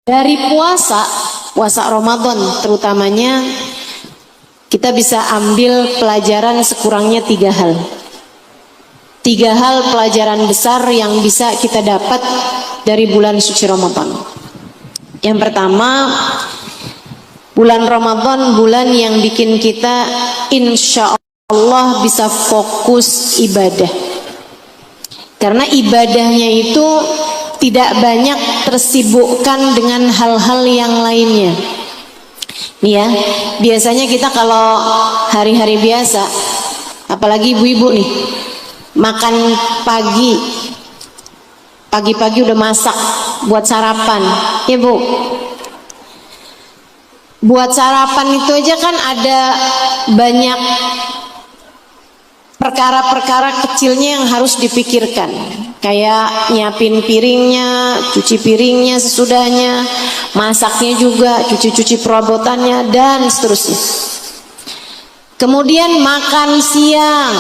Dari puasa Ramadan terutamanya, kita bisa ambil pelajaran sekurangnya 3 hal. 3 hal pelajaran besar yang bisa kita dapat dari bulan suci Ramadan. Yang pertama, bulan Ramadan bulan yang bikin kita insya Allah bisa fokus ibadah. Karena ibadahnya itu tidak banyak tersibukkan dengan hal-hal yang lainnya. Nih ya, biasanya kita kalau hari-hari biasa, apalagi ibu-ibu nih, makan pagi-pagi udah masak buat sarapan, ya Bu. Buat sarapan itu aja kan ada banyak perkara-perkara kecilnya yang harus dipikirkan. Kayak nyiapin piringnya, cuci piringnya sesudahnya, masaknya juga, cuci-cuci perabotannya, dan seterusnya. Kemudian makan siang.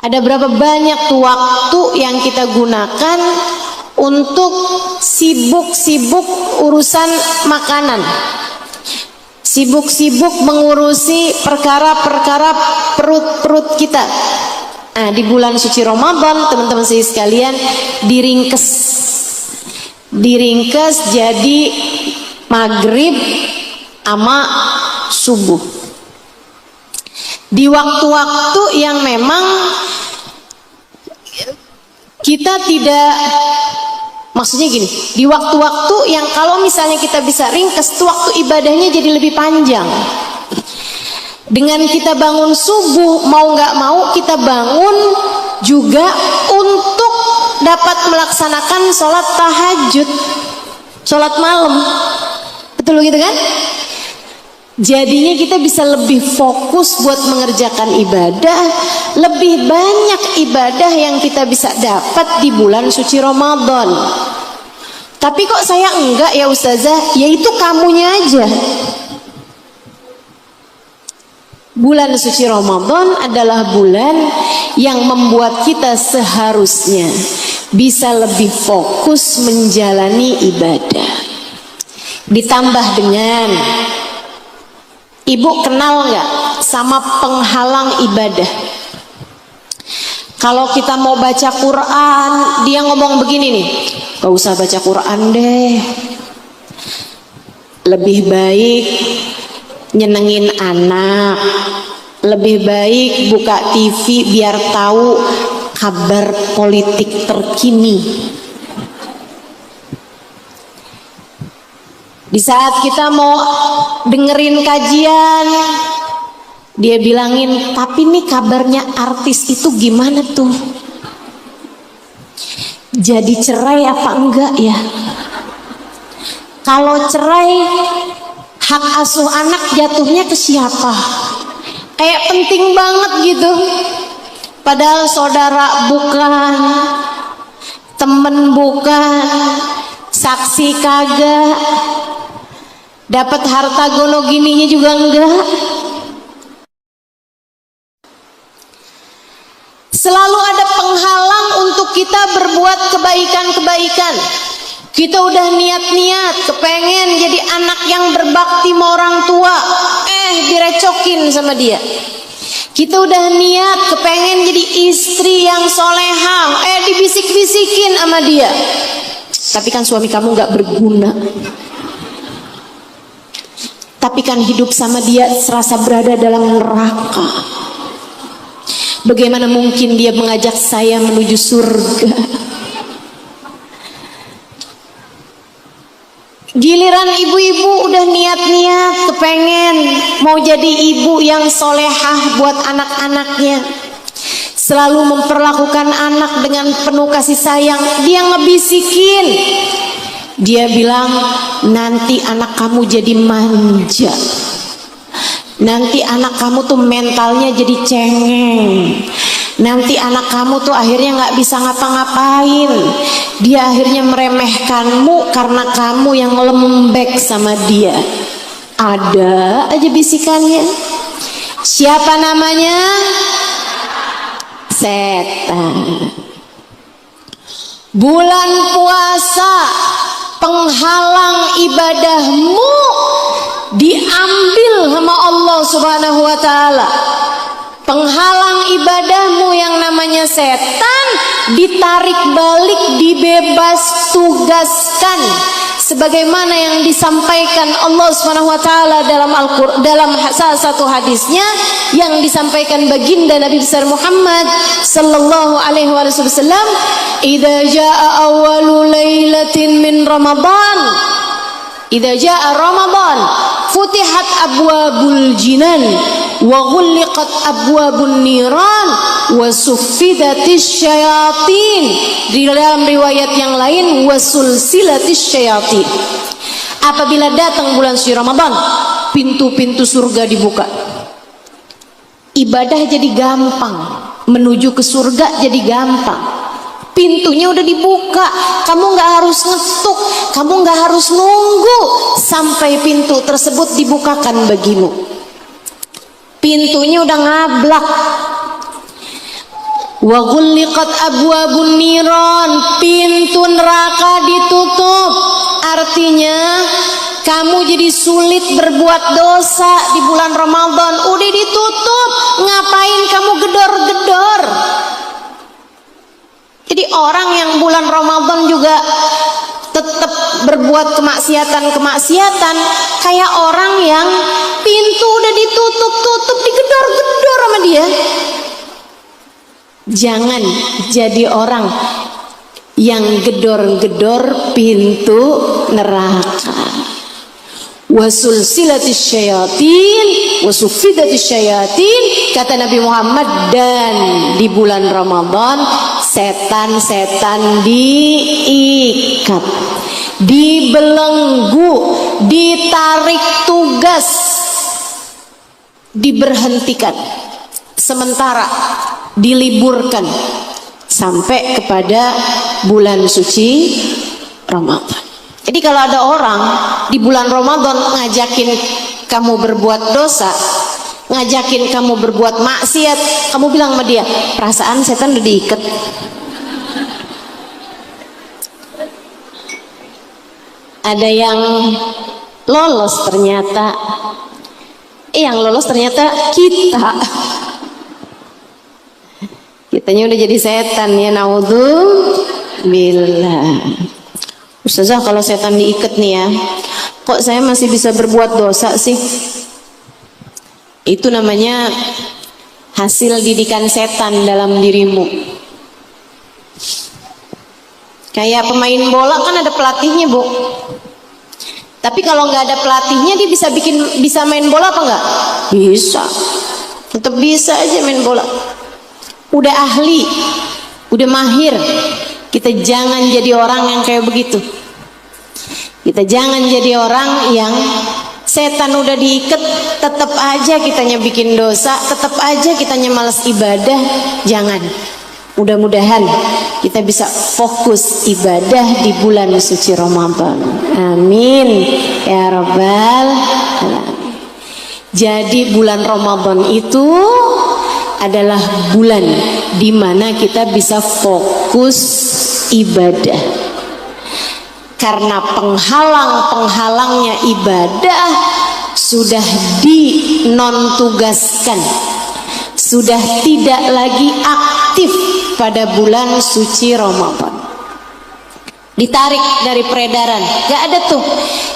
Ada berapa banyak tuh waktu yang kita gunakan untuk sibuk-sibuk urusan makanan. Sibuk-sibuk mengurusi perkara-perkara perut kita. Nah, di bulan suci Ramadan, teman-teman saya sekalian, diringkes jadi maghrib sama subuh. Di waktu-waktu yang memang kita tidak, maksudnya gini, di waktu-waktu yang kalau misalnya kita bisa ringkes, tuh waktu ibadahnya jadi lebih panjang. Dengan kita bangun subuh, mau nggak mau kita bangun juga untuk dapat melaksanakan sholat tahajud, sholat malam. Betul gitu kan? Jadinya kita bisa lebih fokus buat mengerjakan ibadah. Lebih banyak ibadah yang kita bisa dapat di bulan suci Ramadan. Tapi kok saya enggak ya Ustazah? Ya itu kamunya aja. Bulan suci Ramadan adalah bulan yang membuat kita seharusnya bisa lebih fokus menjalani ibadah. Ditambah dengan, Ibu kenal nggak sama penghalang ibadah? Kalau kita mau baca Quran, dia ngomong begini nih, gak usah baca Quran deh, lebih baik nyenengin anak, lebih baik buka TV biar tahu kabar politik terkini. Di saat kita mau dengerin kajian, dia bilangin, tapi nih kabarnya artis itu gimana tuh? Jadi cerai apa enggak ya? Kalau cerai, hak asuh anak jatuhnya ke siapa? Kayak penting banget gitu. Padahal saudara bukan, temen bukan, saksi kagak, dapat harta gono gininya juga enggak. Selalu ada penghalang untuk kita berbuat kebaikan-kebaikan. Kita udah niat-niat kepengen jadi anak yang berbakti sama orang tua, direcokin sama dia. Kita udah niat kepengen jadi istri yang solehah, dibisik-bisikin sama dia. Tapi kan suami kamu gak berguna. Tapi kan hidup sama dia serasa berada dalam neraka. Bagaimana mungkin dia mengajak saya menuju surga? Giliran ibu-ibu udah niat-niat kepengen mau jadi ibu yang solehah buat anak-anaknya, selalu memperlakukan anak dengan penuh kasih sayang, dia ngebisikin. Dia bilang, nanti anak kamu jadi manja, nanti anak kamu tuh mentalnya jadi cengeng, nanti anak kamu tuh akhirnya nggak bisa ngapa-ngapain. Dia akhirnya meremehkanmu karena kamu yang lembek sama dia. Ada aja bisikannya. Siapa namanya? Setan. Bulan puasa penghalang ibadahmu diambil sama Allah Subhanahu wa taala. Penghalang ibadahmu yang namanya setan ditarik balik, dibebas tugaskan sebagaimana yang disampaikan Allah Subhanahu wa taala dalam salah satu hadisnya yang disampaikan baginda Nabi besar Muhammad sallallahu alaihi wasallam, "Idza jaa awwalu lailatin min Ramadan, idza jaa Ramadan, futihat abwabul jinan wa ghulliqat abwabun niran wa suffidatis syayatin." Di dalam riwayat yang lain wa sulsilatis syayatin. Apabila datang bulan suci Ramadan, pintu-pintu surga dibuka. Ibadah jadi gampang, menuju ke surga jadi gampang. Pintunya udah dibuka, kamu nggak harus ngetuk, kamu nggak harus nunggu sampai pintu tersebut dibukakan bagimu. Pintunya udah ngablak. Wa ghulliqat abwabun niran, pintu neraka ditutup. Artinya kamu jadi sulit berbuat dosa di bulan Ramadan, udah ditutup. Ngapain kamu gedor-gedor? Jadi orang yang bulan Ramadan juga tetap berbuat kemaksiatan kayak orang yang pintu udah ditutup digedor-gedor sama dia. Jangan jadi orang yang gedor-gedor pintu neraka. Wasulsilatis syayatin wasufidatis syayatin, kata Nabi Muhammad, dan di bulan Ramadan setan-setan diikat, dibelenggu, ditarik tugas, diberhentikan sementara, diliburkan sampai kepada bulan suci Ramadan. Jadi kalau ada orang di bulan Ramadan ngajakin kamu berbuat dosa, ngajakin kamu berbuat maksiat, kamu bilang sama dia, perasaan setan udah diikat. Ada yang lolos ternyata, yang lolos ternyata kitanya udah jadi setan ya, naudzubillah. Ustazah, kalau setan diikat nih ya, kok saya masih bisa berbuat dosa sih? Itu namanya hasil didikan setan dalam dirimu. Kayak pemain bola kan ada pelatihnya, Bu. Tapi kalau nggak ada pelatihnya, dia bisa main bola apa nggak? Bisa. Tetap bisa aja main bola. Udah ahli, udah mahir. Kita jangan jadi orang yang kayak begitu. Kita jangan jadi orang yang setan udah diikat, tetap aja kitanya bikin dosa, tetap aja kitanya malas ibadah. Jangan. Mudah-mudahan kita bisa fokus ibadah di bulan suci Ramadan. Amin ya rabbal alamin. Jadi bulan Ramadan itu adalah bulan di mana kita bisa fokus ibadah. Karena penghalang-penghalangnya ibadah sudah dinontugaskan, sudah tidak lagi aktif pada bulan suci Ramadan. Ditarik dari peredaran. Gak ada tuh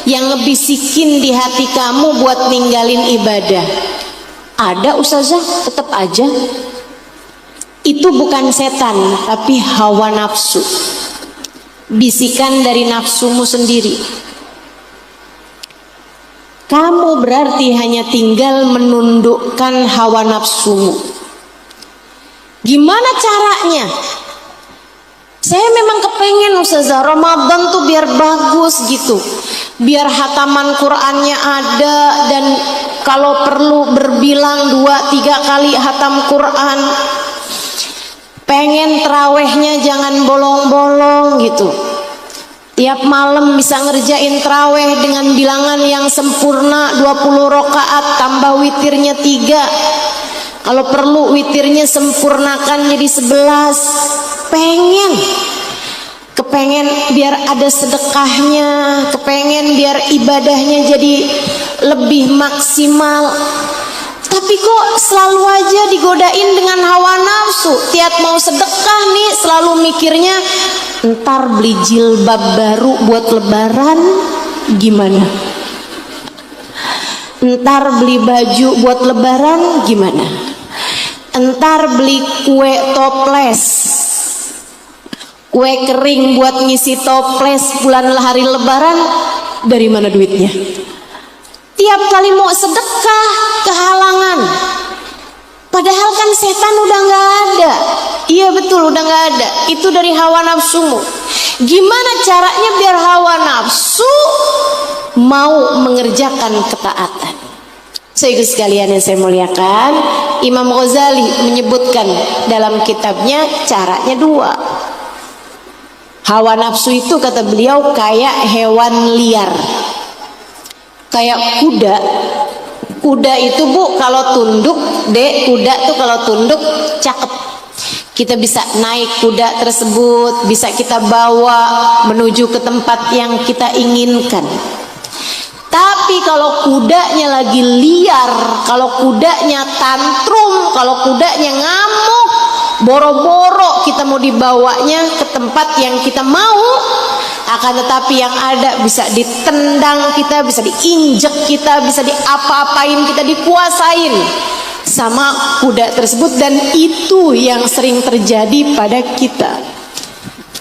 yang ngebisikin di hati kamu buat ninggalin ibadah. Ada ustazah, tetap aja. Itu bukan setan, tapi hawa nafsu. Bisikan dari nafsumu sendiri. Kamu berarti hanya tinggal menundukkan hawa nafsumu. Gimana caranya? Saya memang kepengen ustazah Ramadan tuh biar bagus gitu, biar hataman Qur'annya ada, dan kalau perlu berbilang 2-3 kali hatam Qur'an. Pengen terawihnya jangan bolong-bolong gitu, tiap malam bisa ngerjain terawih dengan bilangan yang sempurna 20 rakaat tambah witirnya 3. Kalau perlu witirnya sempurnakan jadi 11. Pengen. kepengen biar ada sedekahnya, kepengen biar ibadahnya jadi lebih maksimal. Tapi kok selalu aja digodain dengan hawa nafsu. Tiap mau sedekah nih selalu mikirnya, ntar beli jilbab baru buat lebaran gimana? Ntar beli baju buat lebaran gimana? Ntar beli kue toples, kue kering buat ngisi toples bulan hari lebaran, dari mana duitnya? Tiap kali mau sedekah kehalangan. Padahal kan setan udah nggak ada. Iya betul, udah nggak ada. Itu dari hawa nafsumu. Gimana caranya biar hawa nafsu mau mengerjakan ketaatan? Saudara sekalian yang saya muliakan, Imam Ghazali menyebutkan dalam kitabnya caranya dua. Hawa nafsu itu kata beliau kayak hewan liar, kayak kuda. Kuda itu bu kalau tunduk, kuda tuh kalau tunduk cakep. Kita bisa naik kuda tersebut, bisa kita bawa menuju ke tempat yang kita inginkan. Tapi kalau kudanya lagi liar, kalau kudanya tantrum, kalau kudanya ngamuk, boro-boro kita mau dibawanya ke tempat yang kita mau, akan tetapi yang ada bisa ditendang kita, bisa diinjek kita, bisa diapa-apain kita, dikuasain sama kuda tersebut. Dan itu yang sering terjadi pada kita.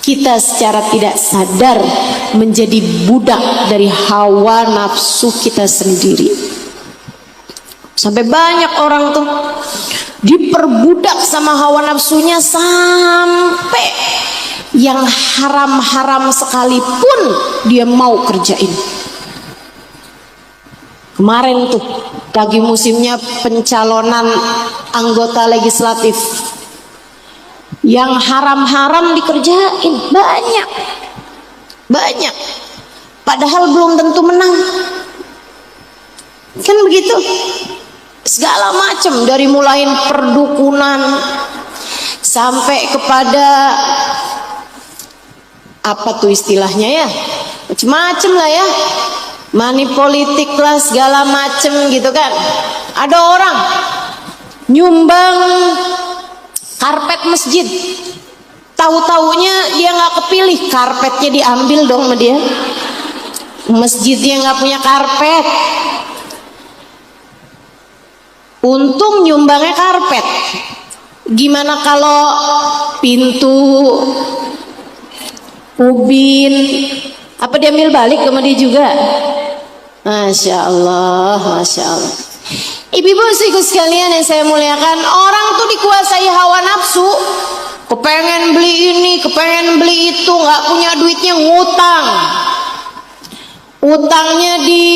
Kita secara tidak sadar menjadi budak dari hawa nafsu kita sendiri. Sampai banyak orang tuh diperbudak sama hawa nafsunya, sampai yang haram-haram sekalipun dia mau kerjain. Kemarin tuh lagi musimnya pencalonan anggota legislatif, yang haram-haram dikerjain banyak. Padahal belum tentu menang. Kan begitu. Segala macam, dari mulai perdukunan sampai kepada apa tuh istilahnya ya, macam-macam lah ya, money politik lah, segala macam gitu kan. Ada orang nyumbang karpet masjid, tahu-taunya dia nggak kepilih, karpetnya diambil dong sama dia. Masjidnya nggak punya karpet, untung nyumbangnya karpet. Gimana kalau pintu, ubin, apa diambil balik sama dia juga? Masya Allah, Masya Allah. Ibu-ibu sekalian yang saya muliakan, orang tuh dikuasai hawa nafsu, kepengen beli ini, kepengen beli itu, nggak punya duitnya ngutang. Utangnya di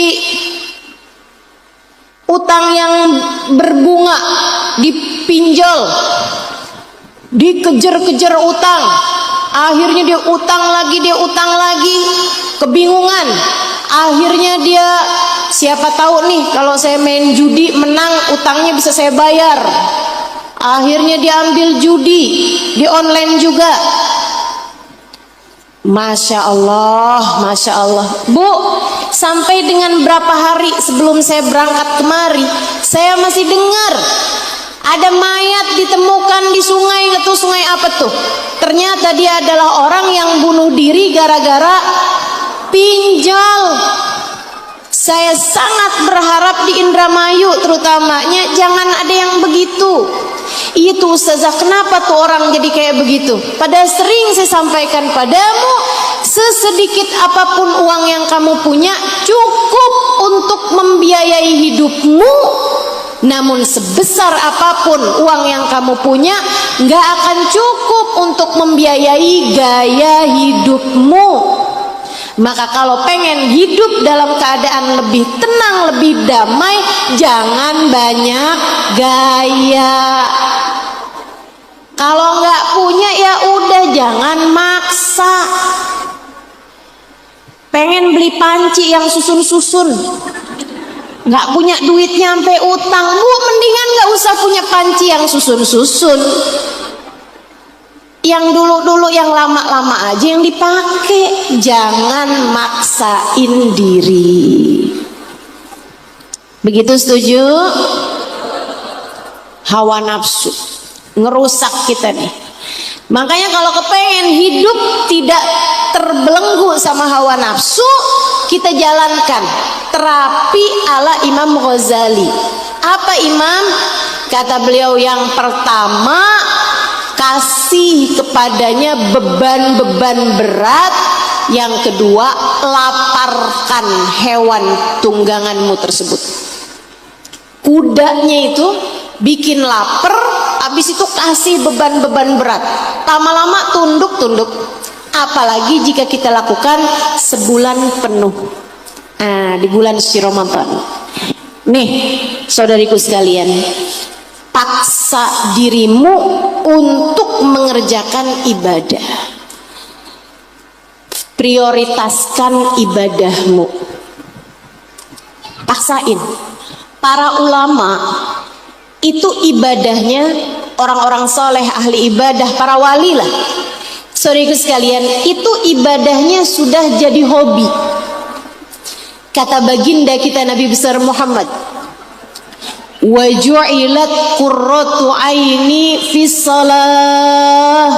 utang yang berbunga, dipinjol, dikejar-kejar utang. Akhirnya dia utang lagi, kebingungan. Akhirnya dia, siapa tahu nih kalau saya main judi menang, utangnya bisa saya bayar. Akhirnya dia ambil judi di online juga. Masya Allah, Masya Allah. Bu, sampai dengan berapa hari sebelum saya berangkat kemari, saya masih dengar ada mayat ditemukan di sungai. Itu sungai apa tuh? Ternyata dia adalah orang yang bunuh diri gara-gara pinjol. Saya sangat berharap di Indramayu terutamanya jangan ada yang begitu. Itu Ustazah, kenapa tuh orang jadi kayak begitu? Padahal sering saya sampaikan padamu, sesedikit apapun uang yang kamu punya cukup untuk membiayai hidupmu. Namun sebesar apapun uang yang kamu punya nggak akan cukup untuk membiayai gaya hidupmu. Maka kalau pengen hidup dalam keadaan lebih tenang, lebih damai, jangan banyak gaya. Kalau nggak punya ya udah, jangan maksa. Pengen beli panci yang susun-susun, nggak punya duitnya sampai utang, bu, mendingan nggak usah punya panci yang susun-susun. Yang dulu-dulu, yang lama-lama aja yang dipakai. Jangan maksain diri. Begitu, setuju? Hawa nafsu ngerusak kita nih. Makanya kalau kepengen hidup tidak terbelenggu sama hawa nafsu, kita jalankan terapi ala Imam Ghazali. Apa Imam? Kata beliau, yang pertama, kasih kepadanya beban-beban berat. Yang kedua, laparkan hewan tungganganmu tersebut. Kudanya itu bikin lapar, habis itu kasih beban-beban berat. Lama-lama tunduk-tunduk. Apalagi jika kita lakukan sebulan penuh. Nah, di bulan suci Ramadan. Nih, saudariku sekalian, paksa dirimu untuk mengerjakan ibadah. Prioritaskan ibadahmu. Paksain. Para ulama itu ibadahnya orang-orang soleh, ahli ibadah, para wali lah. Saudariku sekalian, itu ibadahnya sudah jadi hobi. Kata baginda kita Nabi besar Muhammad, wa ju'ilat qurratu aini fis shalah.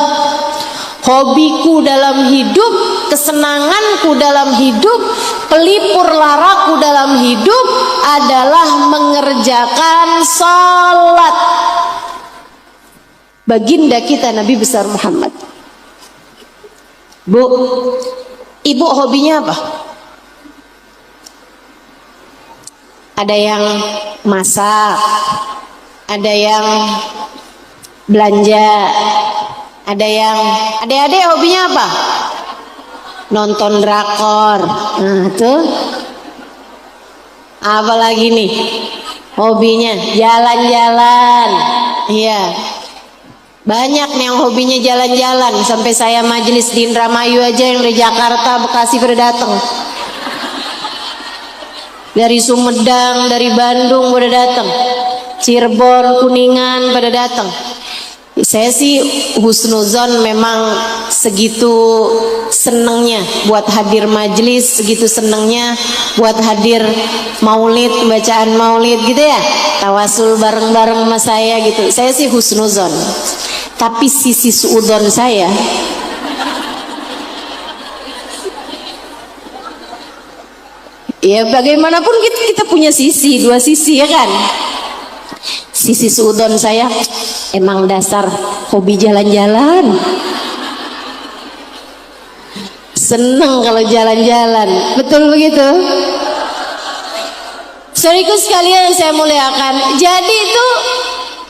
Hobiku dalam hidup, kesenanganku dalam hidup, pelipur laraku dalam hidup adalah mengerjakan salat. Baginda kita Nabi besar Muhammad. Bu, ibu hobinya apa? Ada yang masak, ada yang belanja, ada yang adik-adik hobinya apa? Nonton drakor. Nah tuh, apa lagi nih hobinya? Jalan-jalan. Iya, banyak nih yang hobinya jalan-jalan. Sampai saya majelis di Indramayu aja yang dari Jakarta, Bekasi pada datang. Dari Sumedang, dari Bandung pada datang, Cirebon, Kuningan pada datang. Saya sih husnuzon, memang segitu senengnya buat hadir majelis, segitu senengnya buat hadir maulid, bacaan maulid gitu ya, tawasul bareng-bareng sama saya gitu. Saya sih husnuzon. Tapi sisi suudon saya, ya bagaimanapun kita punya sisi, dua sisi ya kan. Sisi suudon saya emang dasar hobi jalan-jalan, seneng kalau jalan-jalan, betul begitu? Saudaraku sekalian saya muliakan, jadi itu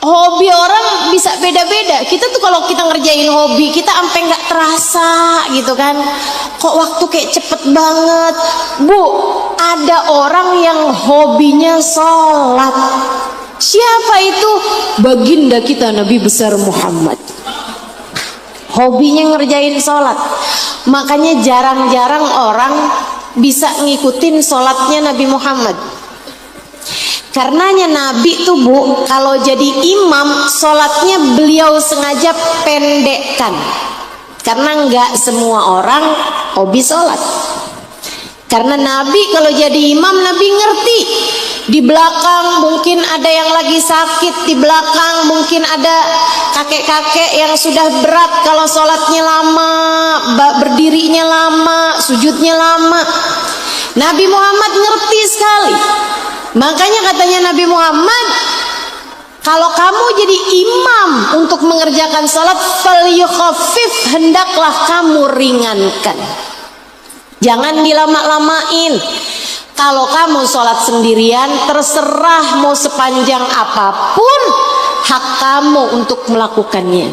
hobi orang bisa beda-beda. Kita tuh kalau kita ngerjain hobi kita sampai nggak terasa gitu kan, kok waktu kayak cepet banget. Bu, ada orang yang hobinya sholat. Siapa itu? Baginda kita Nabi besar Muhammad. Hobinya ngerjain sholat. Makanya jarang-jarang orang bisa ngikutin sholatnya Nabi Muhammad. Karenanya Nabi tuh bu, kalau jadi imam, sholatnya beliau sengaja pendekkan. Karena nggak semua orang hobi sholat. Karena Nabi kalau jadi imam, Nabi ngerti. Di belakang mungkin ada yang lagi sakit, di belakang mungkin ada kakek-kakek yang sudah berat kalau sholatnya lama, berdirinya lama, sujudnya lama. Nabi Muhammad ngerti sekali. Makanya katanya Nabi Muhammad, kalau kamu jadi imam untuk mengerjakan sholat, falyukhaffif, hendaklah kamu ringankan. Jangan dilama-lamain. Kalau kamu sholat sendirian, terserah mau sepanjang apapun, hak kamu untuk melakukannya.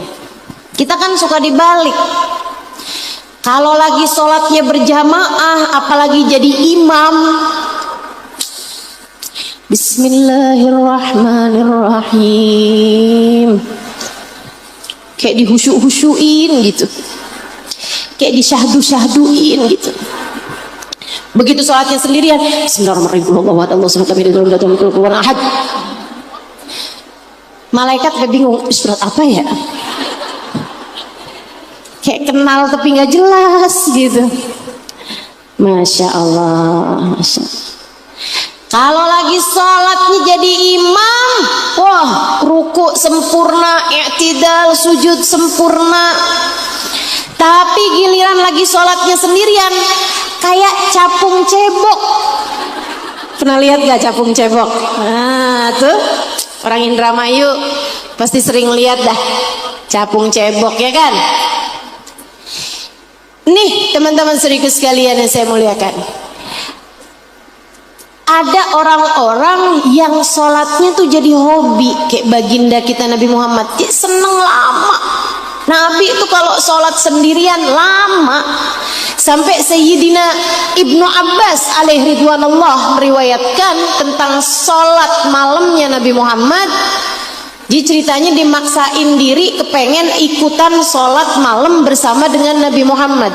Kita kan suka dibalik. Kalau lagi sholatnya berjamaah, apalagi jadi imam, Bismillahirrahmanirrahim, kayak dihusyuk-husyuin gitu, kayak disyahdu-syahduin gitu. Begitu sholatnya sendirian, Bismillahirrahmanirrahim, malaikat bingung, surat apa ya? kayak kenal tapi nggak jelas gitu. Masya Allah, Masya Allah. Kalau lagi sholatnya jadi imam, wah ruku sempurna, i'tidal, sujud sempurna. Tapi giliran lagi sholatnya sendirian, kayak capung cebok. Pernah lihat gak capung cebok? Nah tuh orang Indramayu pasti sering lihat dah capung cebok, ya kan? Nih teman-teman saudaraku sekalian yang saya muliakan, ada orang-orang yang sholatnya tuh jadi hobi, kayak baginda kita Nabi Muhammad, dia seneng lama. Nabi itu kalau sholat sendirian lama, sampai Sayyidina Ibnu Abbas alaihi ridwanullah meriwayatkan tentang sholat malamnya Nabi Muhammad. Jadi ceritanya dimaksain diri kepengen ikutan sholat malam bersama dengan Nabi Muhammad.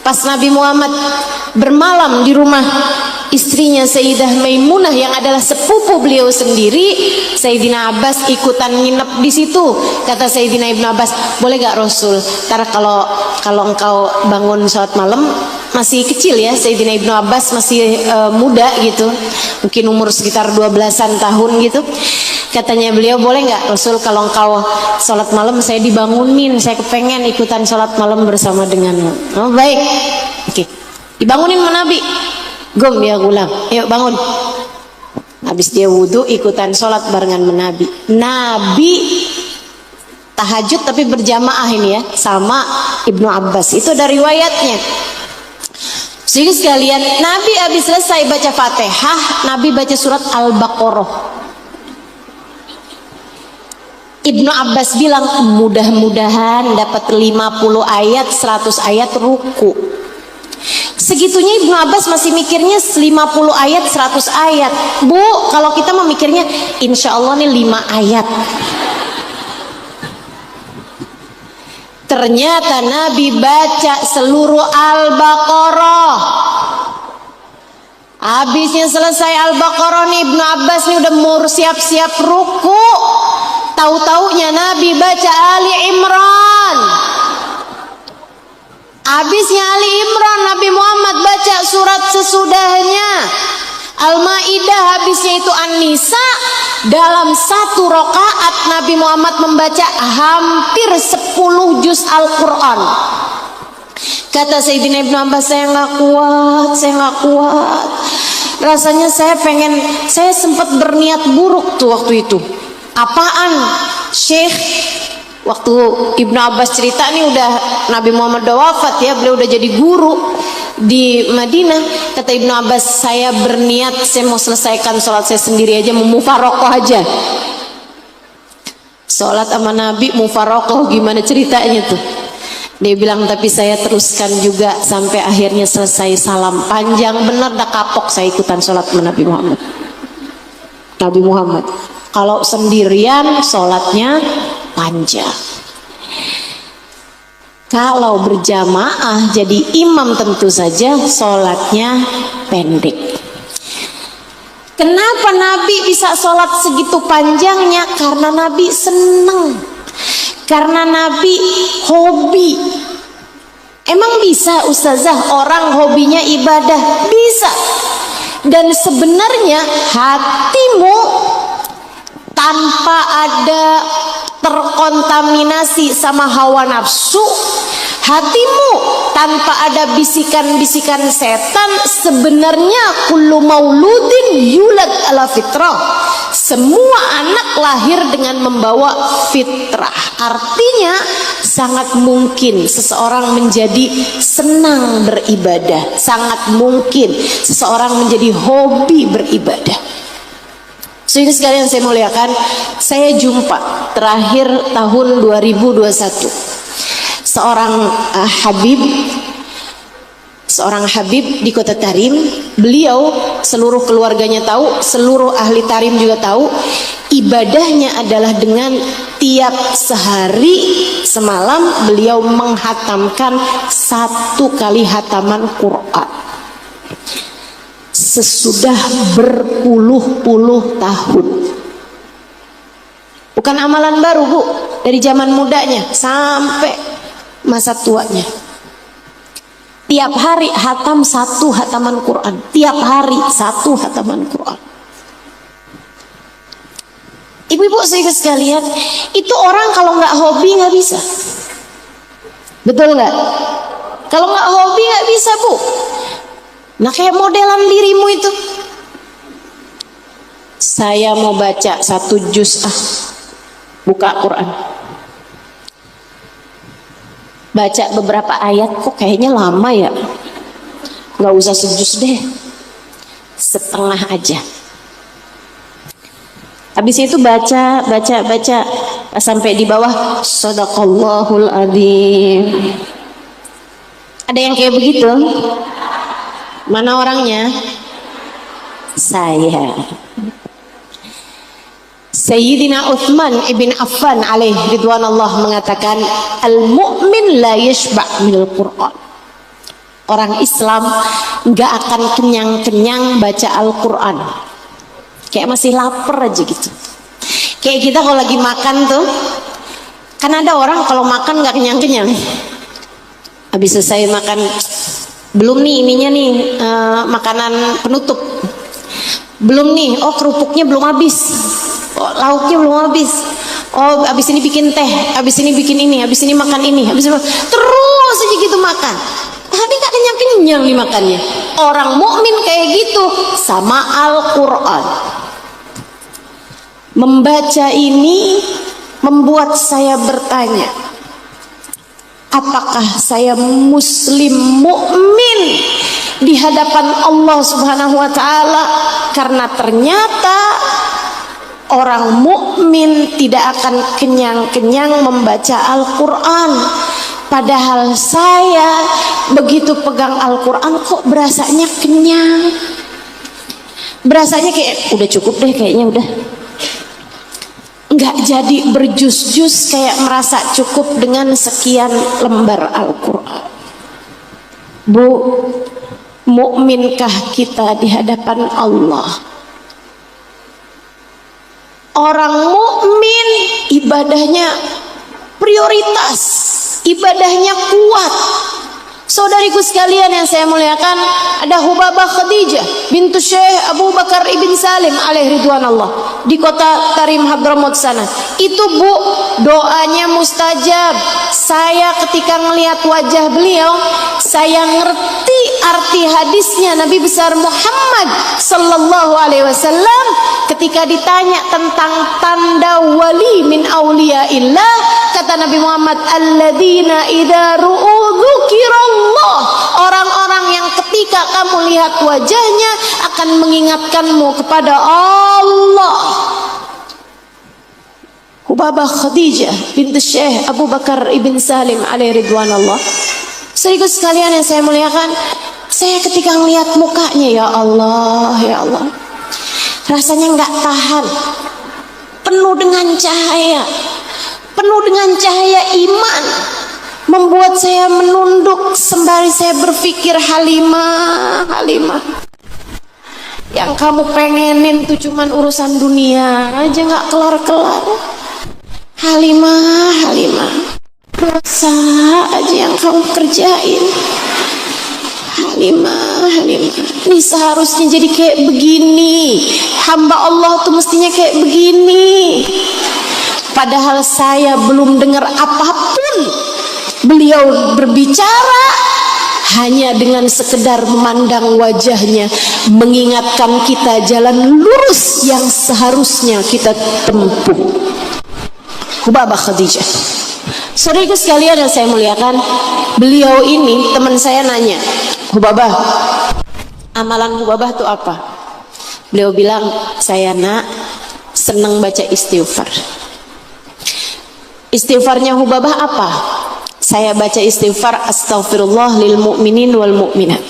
Pas Nabi Muhammad bermalam di rumah istrinya Sayyidah Maimunah yang adalah sepupu beliau sendiri, Sayyidina Abbas ikutan nginep di situ. Kata Sayyidina Ibnu Abbas, boleh gak Rasul, ntar kalau engkau bangun sholat malam, masih kecil ya Sayyidina Ibnu Abbas, masih muda gitu, mungkin umur sekitar 12-an tahun gitu. Katanya beliau, boleh nggak Rasul kalau engkau sholat malam saya dibangunin, saya kepengen ikutan sholat malam bersama denganmu. Oh baik, oke, dibangunin sama Nabi. Gom ya gulam, yuk bangun. Habis dia wudhu ikutan sholat barengan Nabi. Nabi tahajud tapi berjamaah ini ya sama Ibnu Abbas, itu dari riwayatnya. Jadi sekalian, Nabi habis selesai baca Fatihah, Nabi baca surat Al-Baqarah. Ibnu Abbas bilang mudah-mudahan dapat 50 ayat, 100 ayat ruku. Segitunya Ibnu Abbas masih mikirnya 50 ayat, 100 ayat. Bu, kalau kita memikirnya insya Allah nih 5 ayat. Ternyata Nabi baca seluruh Al-Baqarah. Habisnya selesai Al-Baqarah nih Ibnu Abbas nih udah mau siap-siap ruku. Tahu-taunya Nabi baca Ali Imran. Habisnya Ali Imran, Nabi Muhammad baca surat sesudahnya Al-Maidah, habisnya itu An-Nisa. Dalam satu rakaat Nabi Muhammad membaca hampir 10 juz Al-Quran. Kata Sayyidina Ibnu Abbas, saya nggak kuat. Rasanya saya sempat berniat buruk tuh waktu itu. Apaan Syekh? Waktu Ibnu Abbas cerita nih udah Nabi Muhammad udah wafat ya, beliau udah jadi guru di Madinah. Kata Ibnu Abbas, saya berniat saya mau selesaikan sholat saya sendiri aja, mau mufarokoh aja. Sholat sama Nabi mufarokoh gimana ceritanya tuh? Dia bilang tapi saya teruskan juga sampai akhirnya selesai salam. Panjang bener dah kapok saya ikutan sholat sama Nabi Muhammad. Nabi Muhammad kalau sendirian sholatnya panjang. Kalau berjamaah jadi imam tentu saja sholatnya pendek. Kenapa Nabi bisa sholat segitu panjangnya? Karena Nabi seneng. Karena Nabi hobi. Emang bisa ustazah orang hobinya ibadah? Bisa. Dan sebenarnya hatimu tanpa ada terkontaminasi sama hawa nafsu, hatimu tanpa ada bisikan-bisikan setan, sebenarnya kullu mauludin yulad ala fitrah. Semua anak lahir dengan membawa fitrah. Artinya sangat mungkin seseorang menjadi senang beribadah, sangat mungkin seseorang menjadi hobi beribadah. Sehingga sekalian saya muliakan, saya jumpa terakhir tahun 2021 seorang habib di Kota Tarim. Beliau, seluruh keluarganya tahu, seluruh ahli Tarim juga tahu, ibadahnya adalah dengan tiap sehari semalam beliau menghatamkan 1 kali hataman Quran. Sesudah berpuluh-puluh tahun. Bukan amalan baru Bu, dari zaman mudanya sampai masa tuanya. Tiap hari hatam 1 hataman Quran. Tiap hari 1 hataman Quran. Ibu-ibu saudara sekalian, itu orang kalau nggak hobi nggak bisa. Betul nggak? Kalau nggak hobi nggak bisa, Bu. Nah, kayak modelan dirimu itu. Saya mau baca 1 juz buka Quran. Baca beberapa ayat kok kayaknya lama ya. Nggak usah sejus deh, setengah aja. Habis itu baca sampai di bawah Shadaqallahul Adzim. Ada yang kayak begitu? Mana orangnya? Saya. Sayyidina Uthman ibn Affan alaihi ridwanullah mengatakan, al-mu'min la yashba' minal Qur'an. Orang Islam nggak akan kenyang-kenyang baca Al-Quran. Kayak masih lapar aja gitu. Kayak kita kalau lagi makan tuh, kan ada orang kalau makan nggak kenyang-kenyang. Habis selesai makan, belum nih ininya nih, makanan penutup. Belum nih, oh kerupuknya belum habis. Oh, lauknya belum habis. Oh, habis ini bikin teh, habis ini bikin ini, habis ini makan ini, habis ini terus aja gitu makan. Tapi nggak kenyang-kenyang dimakannya. Orang mukmin kayak gitu sama Al-Quran. Membaca ini membuat saya bertanya, apakah saya muslim mukmin di hadapan Allah Subhanahu wa taala? Karena ternyata orang mukmin tidak akan kenyang-kenyang membaca Al-Quran. Padahal saya begitu pegang Al-Quran kok berasanya kenyang. Berasanya kayak udah cukup deh, kayaknya udah. Nggak jadi berjus-jus, kayak merasa cukup dengan sekian lembar Al-Quran. Bu, mukminkah kita di hadapan Allah? Orang mukmin ibadahnya prioritas, ibadahnya kuat. Saudariku sekalian yang saya muliakan, ada Hubabah Khadijah bintu Syekh Abu Bakar ibn Salim alaihi ridwanullah di kota Tarim Hadramaut sana. Itu Bu, doanya mustajab. Saya ketika ngelihat wajah beliau, saya ngerti arti hadisnya Nabi besar Muhammad sallallahu alaihi wasallam ketika ditanya tentang tanda wali min auliyaillah. Kata Nabi Muhammad, alladzina idza ru'u dzukirallah, orang-orang yang ketika kamu lihat wajahnya akan mengingatkanmu kepada Allah. Hubabah Khadijah bintu Syekh Abu Bakar ibn Salim alaihi ridwanullah. Saudara sekalian yang saya muliakan, saya ketika melihat mukanya, ya Allah, ya Allah, rasanya nggak tahan, penuh dengan cahaya, penuh dengan cahaya iman, membuat saya menunduk sembari saya berpikir, Halimah, Halimah, yang kamu pengenin tuh cuman urusan dunia aja nggak kelar-kelar. Halimah, Halimah, dosa aja yang kamu kerjain. Halimah, Halimah, ini seharusnya jadi kayak begini. Hamba Allah tuh mestinya kayak begini. Padahal saya belum dengar apapun. Beliau berbicara hanya dengan sekedar memandang wajahnya, mengingatkan kita jalan lurus yang seharusnya kita tempuh. Hubabah Khadijah. Saudaraku sekalian yang saya muliakan, beliau ini, teman saya nanya, Hubabah, amalan Hubabah itu apa? Beliau bilang, saya nak senang baca istighfar. Istighfarnya Hubabah apa? Saya baca istighfar, astaghfirullah lil mu'minin wal mu'minat.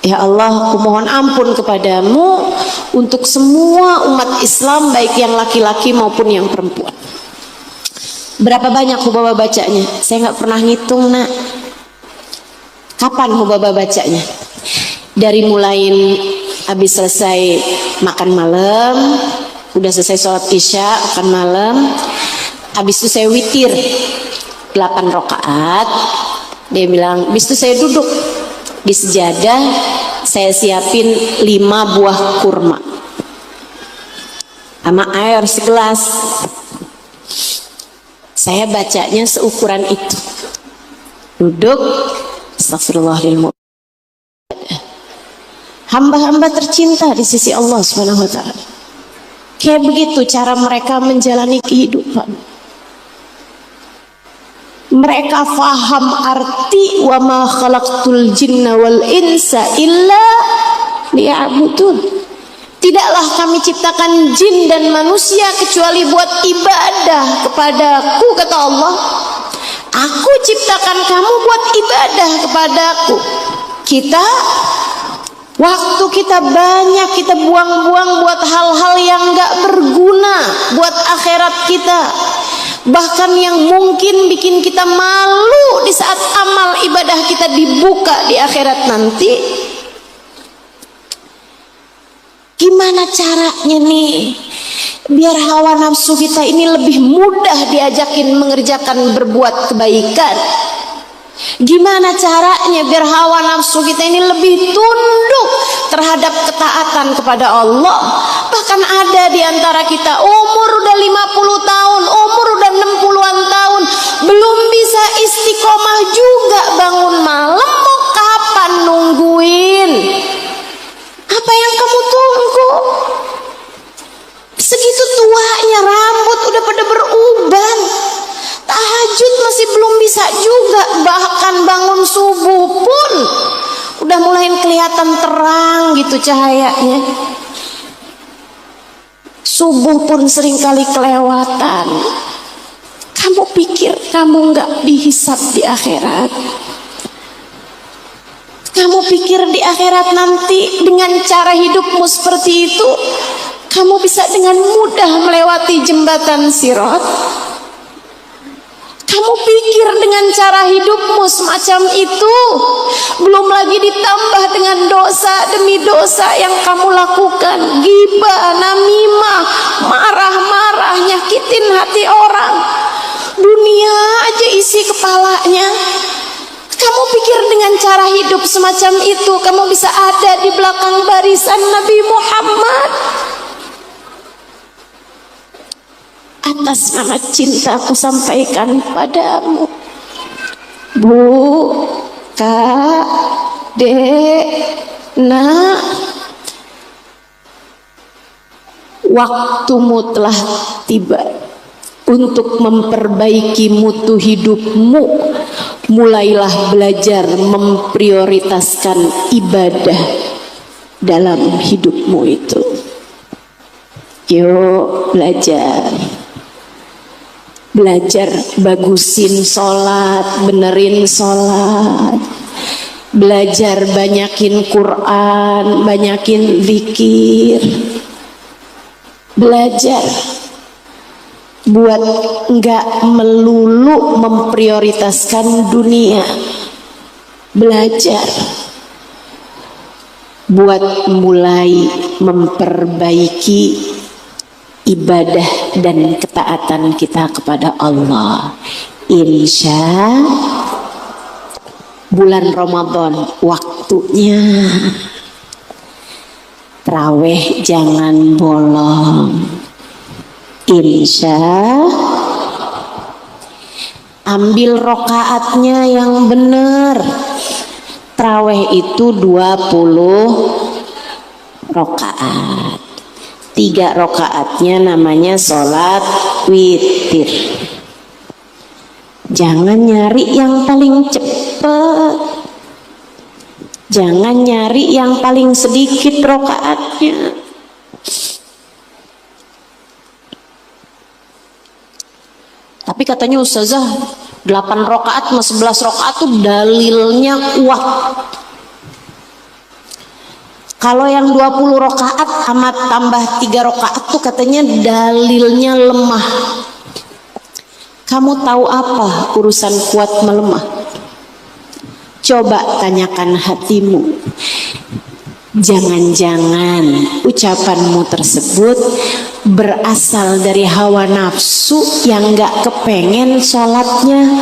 Ya Allah, aku mohon ampun kepadamu untuk semua umat Islam, baik yang laki-laki maupun yang perempuan. Berapa banyak Hubabah bacanya? Saya nggak pernah ngitung, nak. Kapan Hubabah bacanya? Dari mulai habis selesai makan malam, udah selesai sholat isya, makan malam, habis itu saya witir. 8 rakaat. Dia bilang, habis itu saya duduk di sejadah, saya siapin 5 buah kurma sama air segelas. Saya bacanya seukuran itu. Duduk, astagfirullahaladzim. Hamba-hamba tercinta di sisi Allah Subhanahu wa taala. Kayak begitu cara mereka menjalani kehidupan. Mereka faham arti wa ma khalaqtul jinna wal insa illa liya'budun. Tidaklah kami ciptakan jin dan manusia kecuali buat ibadah kepadaku, kata Allah. Aku ciptakan kamu buat ibadah kepadaku. Waktu kita banyak kita buang-buang buat hal-hal yang gak berguna buat akhirat kita. Bahkan yang mungkin bikin kita malu di saat amal ibadah kita dibuka di akhirat nanti. Gimana caranya nih biar hawa nafsu kita ini lebih mudah diajakin mengerjakan berbuat kebaikan? Gimana caranya biar hawa nafsu kita ini lebih tunduk terhadap ketaatan kepada Allah? Bahkan ada di antara kita umur udah 50 tahun, umur udah 60-an tahun, belum bisa istiqomah juga bangun malam. Mau kapan nungguin? Apa yang kamu tunggu? Segitu tuanya rambut udah pada beruban, tahajud masih belum bisa juga, bahkan bangun subuh pun udah mulai kelihatan terang gitu cahayanya. Subuh pun seringkali kelewatan. Kamu pikir kamu nggak dihisab di akhirat? Kamu pikir di akhirat nanti dengan cara hidupmu seperti itu kamu bisa dengan mudah melewati jembatan Sirat? Kamu pikir dengan cara hidupmu semacam itu, belum lagi ditambah dengan dosa demi dosa yang kamu lakukan, ghibah, namimah, marah-marah, nyakitin hati orang, dunia aja isi kepalanya. Kamu pikir dengan cara hidup semacam itu kamu bisa ada di belakang barisan Nabi Muhammad? Atas nama cinta aku sampaikan padamu, Bu, Kak, Dek, Nak, waktumu telah tiba untuk memperbaiki mutu hidupmu. Mulailah belajar memprioritaskan ibadah dalam hidupmu itu. Yuk belajar bagusin sholat, benerin sholat, belajar banyakin Quran, banyakin zikir, belajar buat nggak melulu memprioritaskan dunia, belajar buat mulai memperbaiki ibadah dan ketaatan kita kepada Allah. Insya bulan Ramadan waktunya tarawih jangan bolong. Insya ambil rokaatnya yang benar. Tarawih itu 20 rokaat. 3 rokaatnya namanya sholat witir. Jangan nyari yang paling cepat, jangan nyari yang paling sedikit rokaatnya. Tapi katanya ustazah 8 rakaat sama 11 rakaat tuh dalilnya kuat. Kalau yang 20 rakaat sama tambah 3 rakaat tuh katanya dalilnya lemah. Kamu tahu apa urusan kuat melemah? Coba tanyakan hatimu. Jangan-jangan ucapanmu tersebut berasal dari hawa nafsu yang gak kepengen sholatnya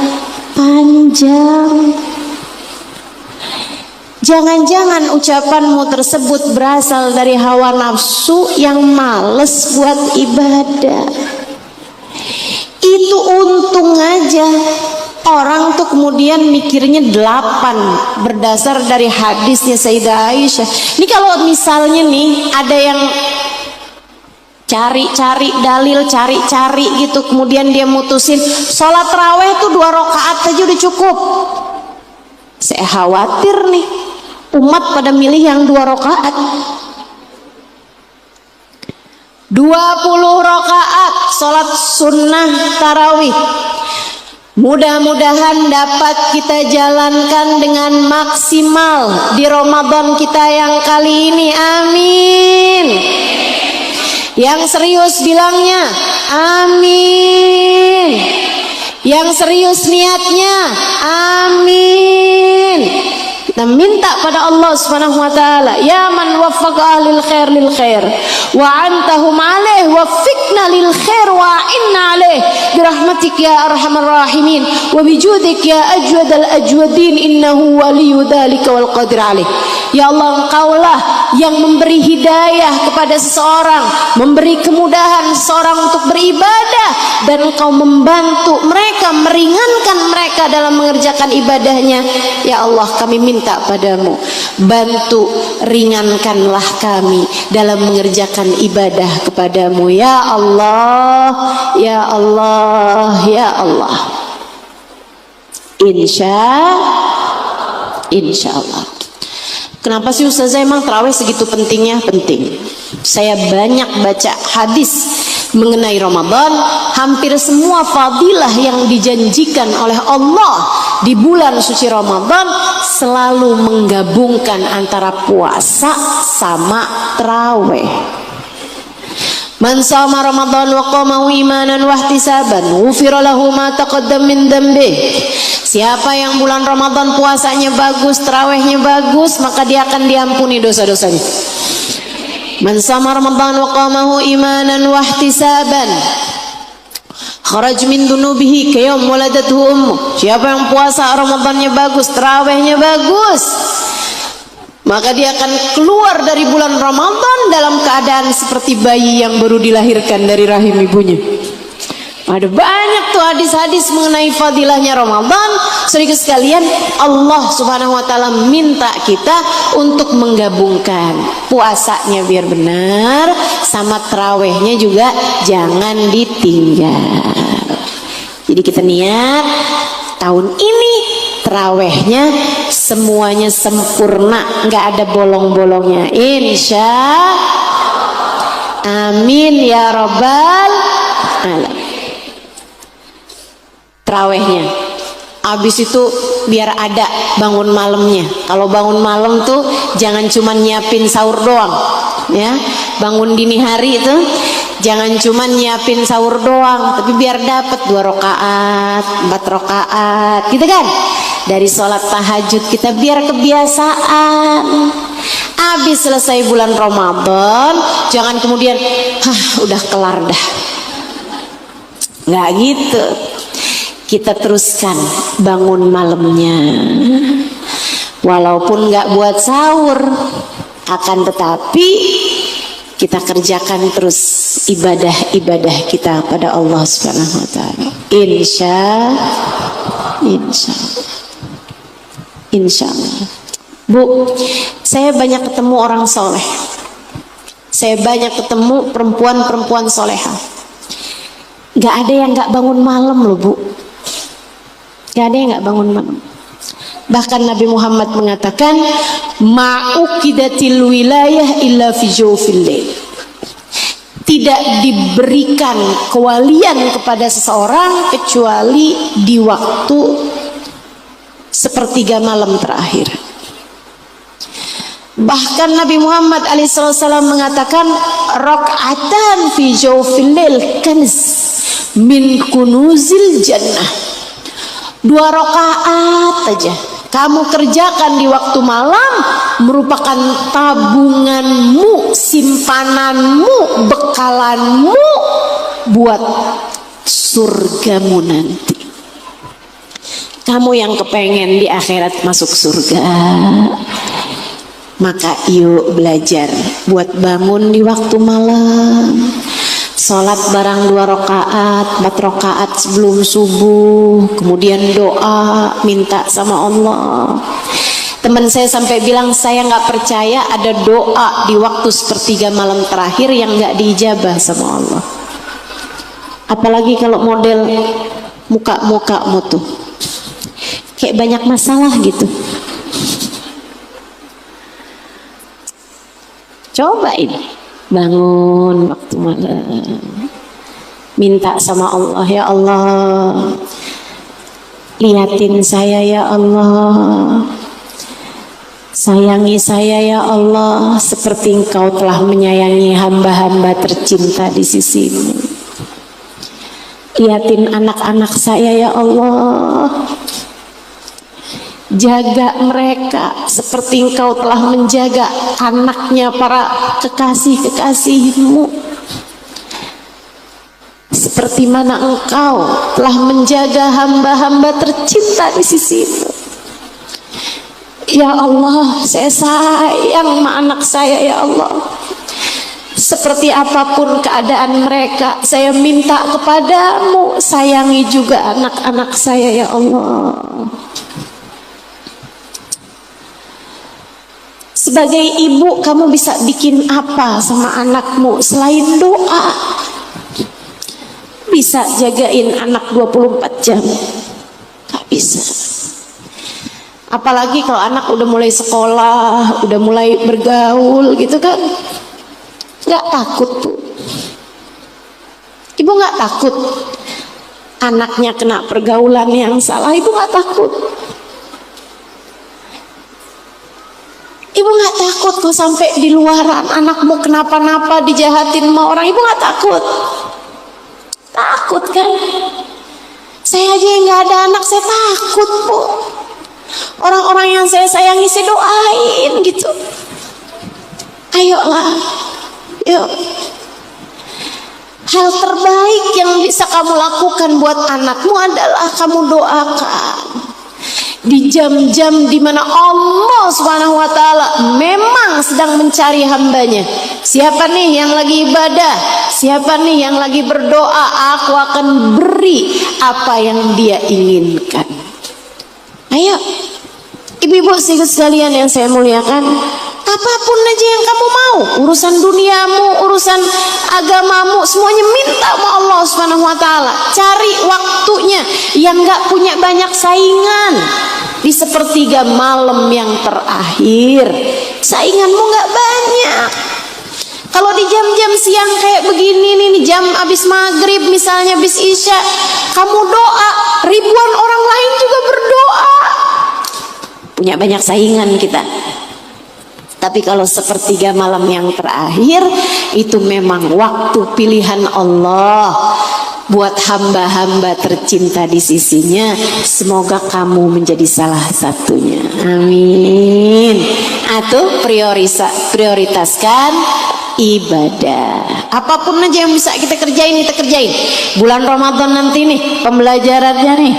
panjang. Jangan-jangan ucapanmu tersebut berasal dari hawa nafsu yang males buat ibadah. Itu untung aja orang tuh kemudian mikirnya 8 berdasar dari hadisnya Sayyidah Aisyah. Ini kalau misalnya nih ada yang cari-cari dalil, cari-cari gitu, kemudian dia mutusin sholat raweh tuh 2 rakaat aja udah cukup. Saya khawatir nih umat pada milih yang 2 rakaat. 20 rakaat sholat sunnah tarawih. Mudah-mudahan dapat kita jalankan dengan maksimal di Ramadan kita yang kali ini. Amin. Yang serius bilangnya amin. Yang serius niatnya amin. Kita minta pada Allah Subhanahu wa taala, ya man waffaqa lil khair lil khair wa antahum alaih waffiqna lil khair wa inna alaih birahmatik ya arhamar rahimin wa bijudik ya ajwadal ajwadin innahu waliyyu dzalika wal qadir alaih. Ya Allah, Engkaulah yang memberi hidayah kepada seseorang, memberi kemudahan seseorang untuk beribadah, dan Engkau membantu mereka, meringankan mereka dalam mengerjakan ibadahnya. Ya Allah, kami minta padamu, bantu ringankanlah kami dalam mengerjakan ibadah kepadamu. Ya Allah, ya Allah, ya Allah. Insya Allah. Kenapa sih Ustazah emang tarawih segitu pentingnya? Penting. Saya banyak baca hadis mengenai Ramadan. Hampir semua fadilah yang dijanjikan oleh Allah di bulan suci Ramadan selalu menggabungkan antara puasa sama tarawih. Man shoma Ramadan wa qamahu imanan wa ihtisaban ghufira lahu ma taqaddam min dhanbihi. Siapa yang bulan Ramadan puasanya bagus, tarawihnya bagus, maka dia akan diampuni dosa-dosanya. Man shoma Ramadan wa qamahu imanan wa ihtisaban kharaj min dunubihi kayawm waladathu ummu. Siapa yang puasa Ramadannya bagus, tarawihnya bagus, maka dia akan keluar dari bulan Ramadan dalam keadaan seperti bayi yang baru dilahirkan dari rahim ibunya. Ada banyak tuh hadis-hadis mengenai fadilahnya Ramadan. Saudara sekalian, Allah Subhanahu wa taala minta kita untuk menggabungkan puasanya biar benar, sama tarawihnya juga jangan ditinggal. Jadi kita niat tahun ini tarawihnya semuanya sempurna, nggak ada bolong-bolongnya. Insya amin ya rabbal alamin. Tarawihnya habis itu biar ada bangun malamnya. Kalau bangun malam tuh jangan cuma nyiapin sahur doang, ya. Bangun dini hari itu jangan cuma nyiapin sahur doang, tapi biar dapat 2 rakaat, 4 rakaat, gitu kan? Dari sholat tahajud kita biar kebiasaan. Habis selesai bulan Ramadan, jangan kemudian, udah kelar dah. Nggak gitu. Kita teruskan bangun malamnya. Walaupun nggak buat sahur, akan tetapi kita kerjakan terus ibadah-ibadah kita pada Allah Subhanahu wa taala. Insya Allah. Bu, saya banyak ketemu orang soleh. Saya banyak ketemu perempuan-perempuan soleha. Gak ada yang gak bangun malam loh Bu. Gak ada yang gak bangun malam. Bahkan Nabi Muhammad mengatakan, ma'ukidatil wilayah illa fi jawfil lail. Tidak diberikan kewalian kepada seseorang kecuali di waktu sepertiga malam terakhir. Bahkan Nabi Muhammad alaihissalam mengatakan, rakaatan fi jawfil lail kanz min kunuzil jannah. 2 rakaat aja kamu kerjakan di waktu malam merupakan tabunganmu, simpananmu, bekalanmu buat surgamu nanti. Kamu yang kepengen di akhirat masuk surga, maka yuk belajar buat bangun di waktu malam, sholat barang 2 rakaat, 4 rakaat sebelum subuh, kemudian doa, minta sama Allah. Teman saya sampai bilang, saya nggak percaya ada doa di waktu sepertiga malam terakhir yang nggak diijabah sama Allah. Apalagi kalau model muka-mukamu tuh kayak banyak masalah gitu. Cobain bangun waktu malam, minta sama Allah, ya Allah, liatin saya ya Allah, sayangi saya ya Allah seperti Engkau telah menyayangi hamba-hamba tercinta di sisimu. Liatin anak-anak saya ya Allah, jaga mereka seperti Engkau telah menjaga anaknya para kekasih-kekasihmu, seperti mana Engkau telah menjaga hamba-hamba tercinta di sisimu. Ya Allah, saya sayang sama anak saya ya Allah. Seperti apapun keadaan mereka, saya minta kepadamu, sayangi juga anak-anak saya ya Allah. Sebagai ibu, kamu bisa bikin apa sama anakmu selain doa? Bisa jagain anak 24 jam? Gak bisa. Apalagi kalau anak udah mulai sekolah, udah mulai bergaul gitu kan. Gak takut tuh. Ibu gak takut anaknya kena pergaulan yang salah? Ibu gak takut? Ibu gak takut kok sampai di luaran anakmu kenapa-napa, dijahatin sama orang? Ibu gak takut? Takut kan? Saya aja yang gak ada anak, saya takut, Bu. Orang-orang yang saya sayangi, saya doain gitu. Ayolah, yuk. Hal terbaik yang bisa kamu lakukan buat anakmu adalah kamu doakan di jam-jam dimana Allah Subhanahu wa Ta'ala memang sedang mencari hambanya. Siapa nih yang lagi ibadah? Siapa nih yang lagi berdoa? Aku akan beri apa yang dia inginkan. Ayo, ibu-ibu sekalian yang saya muliakan, apapun aja yang kamu mau, urusan duniamu, urusan agamamu, semuanya minta sama Allah Subhanahu wa Ta'ala. Cari waktunya yang gak punya banyak saingan. Di sepertiga malam yang terakhir, sainganmu gak banyak. Kalau di jam-jam siang kayak begini nih, jam abis maghrib misalnya, abis isya, kamu doa, ribuan orang lain juga berdoa. Punya banyak saingan kita. Tapi kalau sepertiga malam yang terakhir, itu memang waktu pilihan Allah buat hamba-hamba tercinta di sisinya. Semoga kamu menjadi salah satunya. Amin. Atau prioritaskan ibadah. Apapun aja yang bisa kita kerjain, kita kerjain. Bulan Ramadan nanti nih, pembelajarannya nih,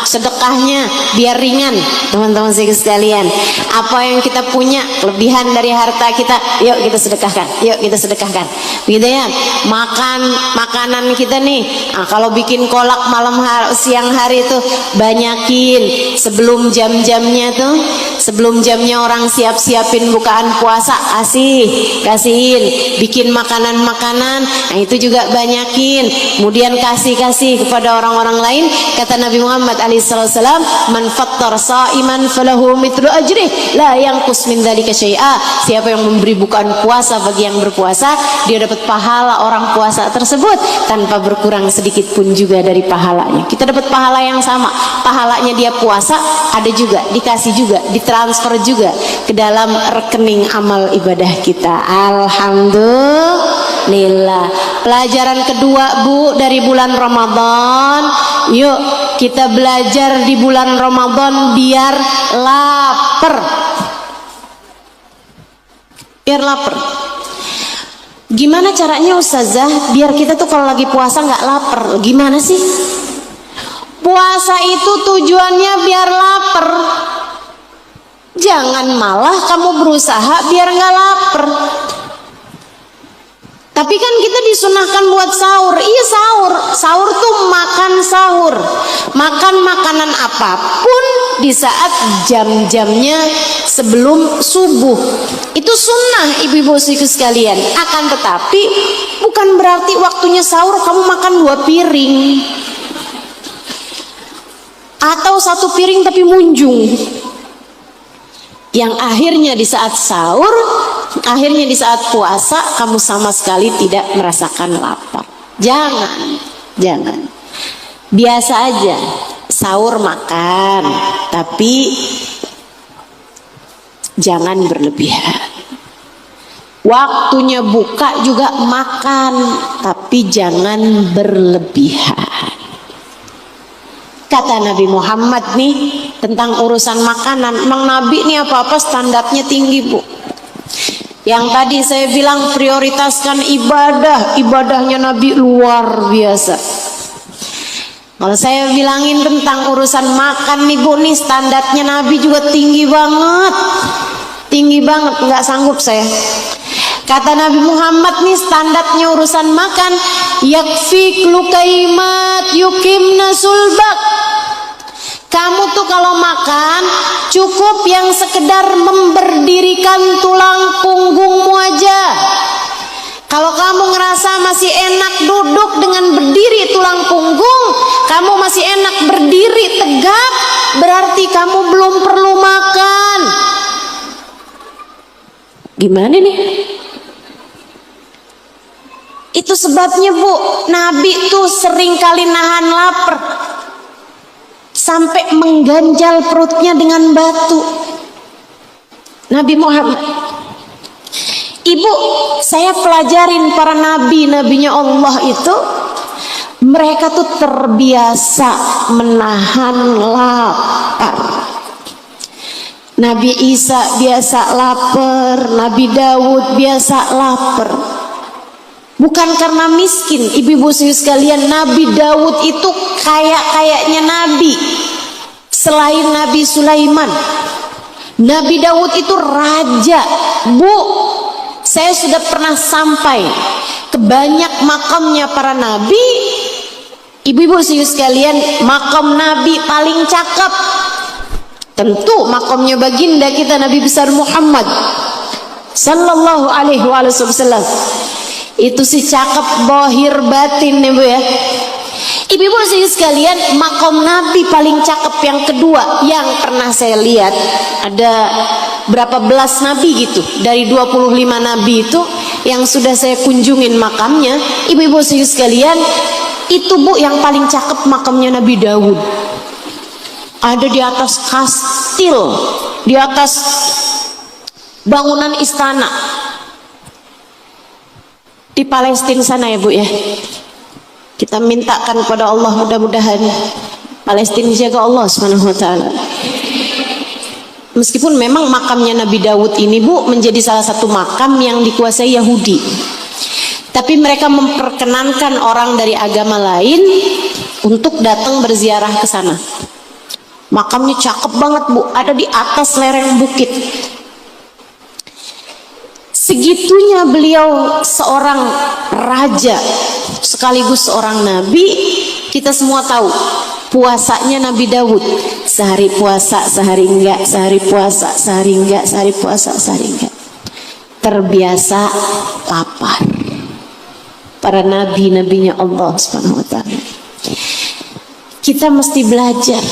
sedekahnya biar ringan, teman-teman sekalian. Apa yang kita punya kelebihan dari harta kita, yuk kita sedekahkan, yuk kita sedekahkan. Begitu ya. Makanan kita nih, kalau bikin kolak siang hari tuh banyakin sebelum jam-jamnya tuh, sebelum jamnya orang siap-siapin bukaan puasa, kasihin. Bikin makanan-makanan, itu juga banyakin. Kemudian kasih kepada orang-orang lain. Kata Nabi Muhammad SAW, man fattar sa'iman falahu mitlu ajrih la yanqus min dzalika syai'a. Siapa yang memberi bukaan puasa bagi yang berpuasa, dia dapat pahala orang puasa tersebut tanpa berkurang sedikit pun juga dari pahalanya. Kita dapat pahala yang sama. Pahalanya dia puasa ada juga, dikasih juga, ditransfer juga ke dalam rekening amal ibadah kita. Alhamdulillah. Pelajaran kedua, Bu, dari bulan Ramadan, yuk kita belajar di bulan Ramadan biar lapar. Biar lapar. Gimana caranya Ustazah biar kita tuh kalau lagi puasa nggak lapar? Gimana sih? Puasa itu tujuannya biar lapar. Jangan malah kamu berusaha biar nggak lapar. Tapi kan kita disunahkan buat sahur. Iya sahur. Sahur tuh makan sahur. Makan makanan apapun di saat jam-jamnya sebelum subuh. Itu sunnah ibu-ibu sekalian. Akan tetapi bukan berarti waktunya sahur kamu makan 2 piring. Atau 1 piring tapi munjung. Yang akhirnya di saat sahur, akhirnya di saat puasa kamu sama sekali tidak merasakan lapar. Jangan. Biasa aja sahur makan, tapi jangan berlebihan. Waktunya buka juga makan, tapi jangan berlebihan. Kata Nabi Muhammad nih tentang urusan makanan, emang Nabi nih apa-apa standarnya tinggi, Bu. Yang tadi saya bilang prioritaskan ibadah, ibadahnya Nabi luar biasa. Kalau saya bilangin tentang urusan makan nih Bu, nih standarnya Nabi juga tinggi banget. Tinggi banget, nggak sanggup saya. Kata Nabi Muhammad nih standarnya urusan makan, yakfik lukaimat yukimna sulbak. Kamu tuh kalau makan cukup yang sekedar memberdirikan tulang punggungmu aja. Kalau kamu ngerasa masih enak duduk dengan berdiri tulang punggung, kamu masih enak berdiri tegak, berarti kamu belum perlu makan. Gimana nih? Itu sebabnya Bu, Nabi tuh sering kali nahan lapar sampai mengganjal perutnya dengan batu. Nabi Muhammad. Ibu, saya pelajarin para nabinya Allah itu, mereka tuh terbiasa menahan lapar. Nabi Isa biasa lapar, Nabi Daud biasa lapar. Bukan karena miskin, ibu-ibu sekalian, Nabi Daud itu kayaknya Nabi selain Nabi Sulaiman. Nabi Daud itu raja. Bu, saya sudah pernah sampai ke banyak makamnya para nabi. Ibu-ibu sekalian, makam Nabi paling cakep tentu makamnya baginda kita Nabi besar Muhammad sallallahu alaihi wasallam. Itu si cakep bohir batin ya Bu ya. Ibu-ibu sekalian, makam Nabi paling cakep yang kedua yang pernah saya lihat, ada berapa belas nabi gitu, dari 25 nabi itu yang sudah saya kunjungin makamnya. Ibu-ibu sekalian, itu Bu yang paling cakep makamnya Nabi Daud. Ada di atas kastil, di atas bangunan istana di Palestina sana ya Bu ya. Kita mintakan kepada Allah mudah-mudahan Palestina dijaga Allah Subhanahu wa taala. Meskipun memang makamnya Nabi Daud ini Bu menjadi salah satu makam yang dikuasai Yahudi, tapi mereka memperkenankan orang dari agama lain untuk datang berziarah ke sana. Makamnya cakep banget Bu, ada di atas lereng bukit. Segitunya beliau seorang raja sekaligus seorang nabi. Kita semua tahu puasanya Nabi Daud, sehari puasa sehari enggak, sehari puasa sehari enggak, sehari puasa sehari enggak. Terbiasa lapar. Para nabinya Allah Subhanahu wa taala. Kita mesti belajar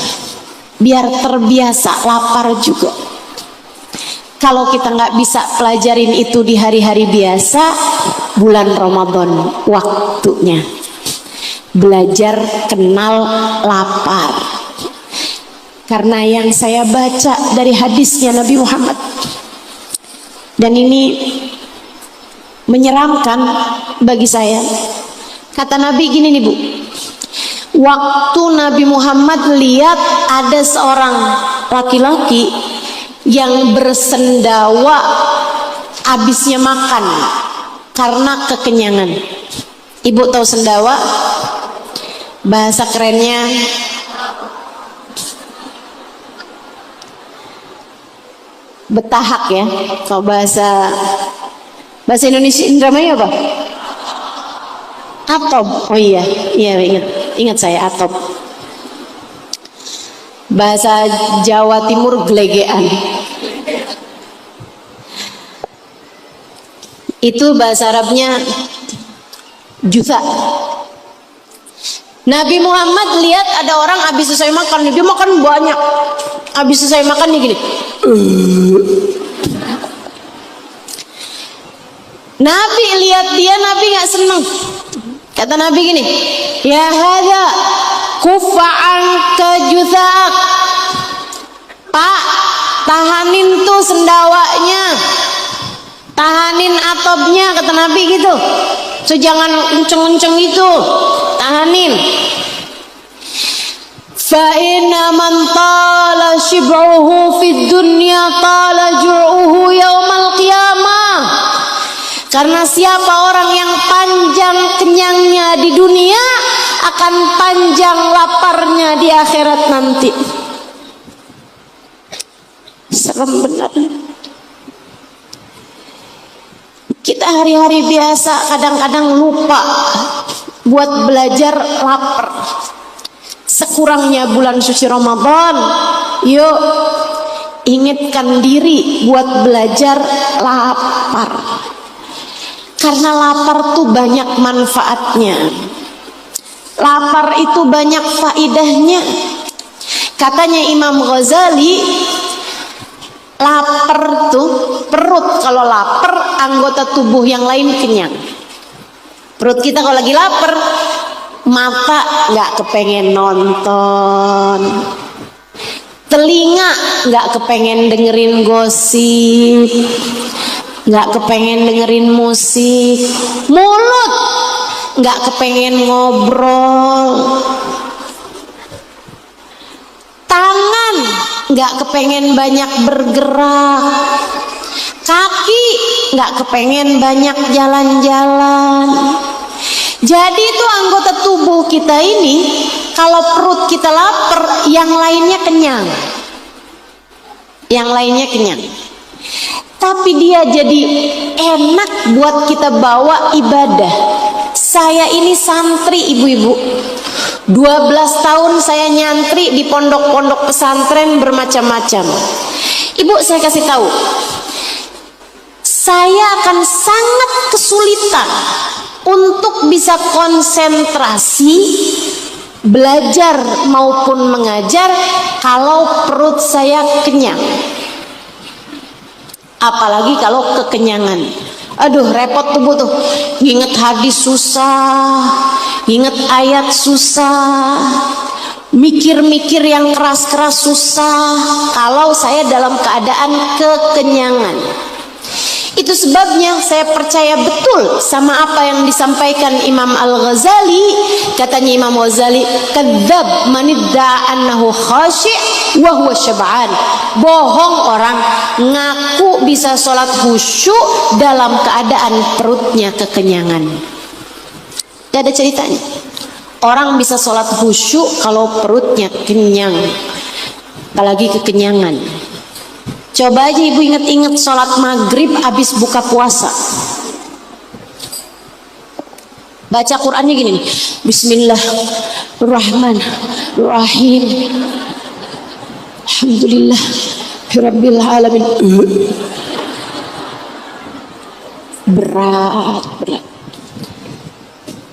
biar terbiasa lapar juga. Kalau kita nggak bisa pelajarin itu di hari-hari biasa, bulan Ramadan waktunya belajar kenal lapar. Karena yang saya baca dari hadisnya Nabi Muhammad, dan ini menyeramkan bagi saya. Kata Nabi gini nih Bu, waktu Nabi Muhammad lihat ada seorang laki-laki yang bersendawa habisnya makan karena kekenyangan. Ibu tahu sendawa? Bahasa kerennya betahak ya. Kalau bahasa Indonesia Indramayu apa? Atop. Oh iya ingat saya atop. Bahasa Jawa Timur gelegean. Itu bahasa Arabnya juta. Nabi Muhammad lihat ada orang habis selesai makan, dia makan banyak. Habis selesai makan dia gini. Nabi lihat dia, Nabi nggak seneng. Kata Nabi gini, ya hadza kufa'an kajuzak. Pak, tahanin tuh sendawanya, tahanin atopnya, kata Nabi gitu. So jangan kenceng-kenceng itu, tahanin. Fa inna man tala shib'uhu fid dunya tala jur'uhu yaumal qiyamah. Karena siapa orang yang panjang kenyangnya di dunia, akan panjang laparnya di akhirat nanti. Serem benar. Kita hari-hari biasa kadang-kadang lupa buat belajar lapar. Sekurangnya bulan suci Ramadan, yuk ingatkan diri buat belajar lapar. Karena lapar tuh banyak manfaatnya. Lapar itu banyak faidahnya. Katanya Imam Ghazali, lapar tuh, perut kalau lapar, anggota tubuh yang lain kenyang. Perut kita kalau lagi lapar, mata nggak kepengen nonton, telinga nggak kepengen dengerin gosip, nggak kepengen dengerin musik, mulut nggak kepengen ngobrol, tangan nggak kepengen banyak bergerak, kaki nggak kepengen banyak jalan-jalan. Jadi itu anggota tubuh kita ini, kalau perut kita lapar, yang lainnya kenyang, yang lainnya kenyang. Tapi dia jadi enak buat kita bawa ibadah. Saya ini santri ibu-ibu, 12 tahun saya nyantri di pondok-pondok pesantren bermacam-macam. Ibu, saya kasih tahu, saya akan sangat kesulitan untuk bisa konsentrasi belajar maupun mengajar kalau perut saya kenyang. Apalagi kalau kekenyangan. Aduh, repot tubuh tuh. Ingat hadis susah, ingat ayat susah, mikir-mikir yang keras-keras susah kalau saya dalam keadaan kekenyangan. Itu sebabnya saya percaya betul sama apa yang disampaikan Imam Al-Ghazali. Katanya Imam Ghazali, kadzab manidda annahu khashi' wa huwa syab'an. Bohong orang ngaku bisa sholat khusyuk dalam keadaan perutnya kekenyangan. Gak ada ceritanya. Orang bisa sholat khusyuk kalau perutnya kenyang, apalagi kekenyangan. Coba aja ibu ingat-ingat sholat maghrib habis buka puasa. Baca Qur'annya gini nih. Bismillahirrahmanirrahim. Alhamdulillah Rabbil alamin.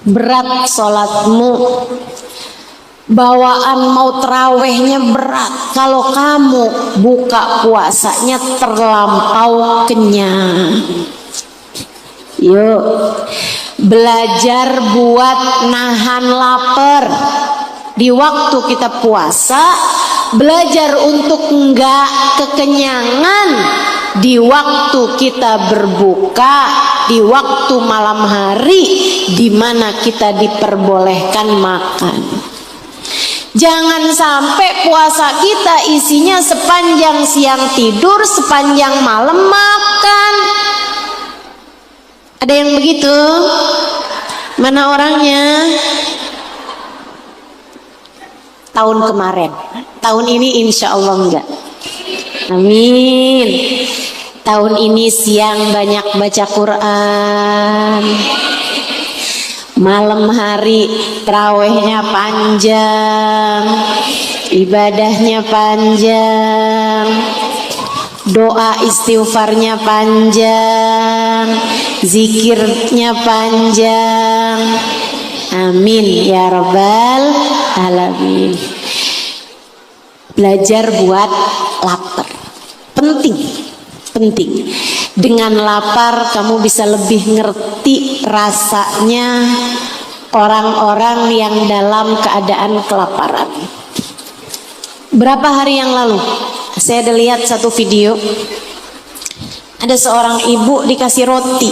Berat sholatmu. Bawaan mau terawihnya berat. Kalau kamu buka puasanya terlampau kenyang. Yuk belajar buat nahan lapar di waktu kita puasa. Belajar untuk enggak kekenyangan di waktu kita berbuka, di waktu malam hari di mana kita diperbolehkan makan. Jangan sampai puasa kita isinya sepanjang siang tidur, sepanjang malam makan. Ada yang begitu? Mana orangnya? Tahun kemarin, tahun ini insya Allah enggak. Amin. Tahun ini siang banyak baca Quran, malam hari tarawehnya panjang, ibadahnya panjang, doa istighfarnya panjang, zikirnya panjang. Amin ya rabbal alamin. Belajar buat lapar, penting. Dengan lapar kamu bisa lebih ngerti rasanya orang-orang yang dalam keadaan kelaparan. Berapa hari yang lalu saya ada lihat satu video, ada seorang ibu dikasih roti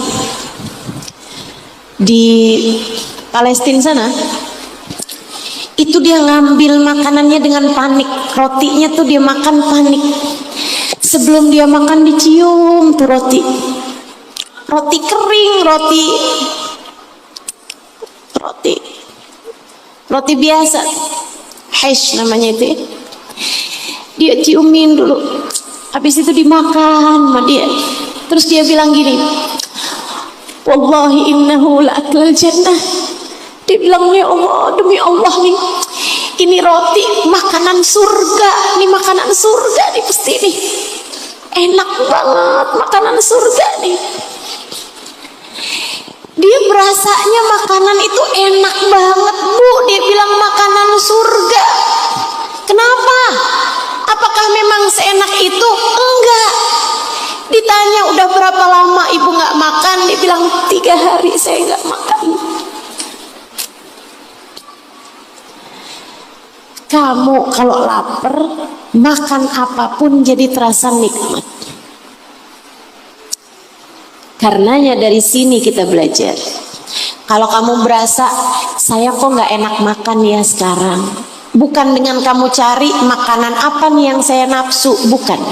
di Palestina sana. Itu dia ngambil makanannya dengan panik, rotinya tuh dia makan panik. Sebelum dia makan dicium tuh roti kering, roti biasa, hash namanya itu. Dia ciumin dulu, habis itu dimakan sama dia. Terus dia bilang gini, wallahi innahu la'aklal jannah. Dia bilang, ya Allah, demi Allah nih, ini roti makanan surga, nih makanan surga nih, pasti nih enak banget, makanan surga nih. Dia berasanya makanan itu enak banget, Bu. Dia bilang makanan surga. Kenapa? Apakah memang seenak itu? Enggak. Ditanya udah berapa lama ibu nggak makan, dia bilang 3 hari saya nggak makan. Kamu kalau lapar, makan apapun jadi terasa nikmat. Karenanya dari sini kita belajar. Kalau kamu berasa, saya kok nggak enak makan ya sekarang. Bukan dengan kamu cari makanan apa nih yang saya nafsu, bukan.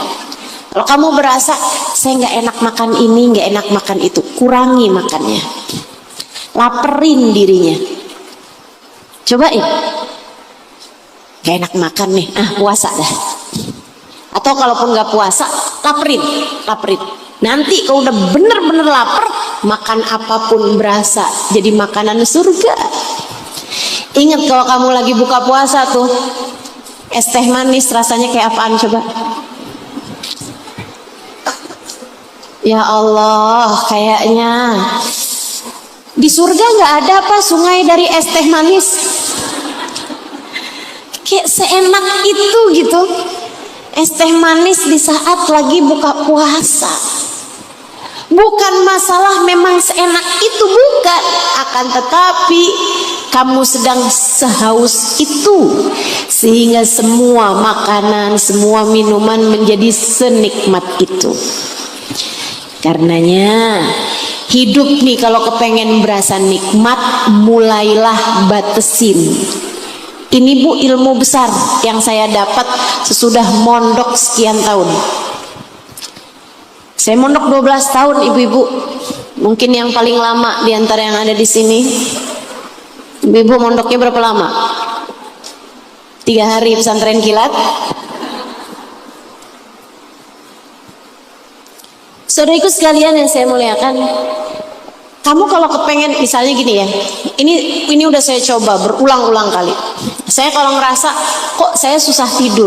Kalau kamu berasa, saya nggak enak makan ini, nggak enak makan itu, kurangi makannya. Laperin dirinya. Cobain. Gak enak makan nih, puasa dah. Atau kalaupun gak puasa, laperin. Nanti kalau udah bener-bener lapar, makan apapun berasa jadi makanan surga. Ingat kalau kamu lagi buka puasa tuh, es teh manis rasanya kayak apaan coba? Ya Allah, kayaknya di surga gak ada apa sungai dari es teh manis. Kayak seenak itu gitu, es teh manis di saat lagi buka puasa. Bukan masalah memang seenak itu, bukan. Akan tetapi kamu sedang sehaus itu, sehingga semua makanan, semua minuman menjadi senikmat itu. Karenanya hidup nih kalau kepengen berasa nikmat, mulailah batesin. Ini Bu ilmu besar yang saya dapat sesudah mondok sekian tahun. Saya mondok 12 tahun ibu-ibu. Mungkin yang paling lama di antara yang ada di sini. Ibu-ibu mondoknya berapa lama? 3 hari pesantren kilat. Saudaraku sekalian yang saya muliakan, kamu kalau kepengen misalnya gini ya, ini udah saya coba berulang-ulang kali. Saya kalau ngerasa kok saya susah tidur,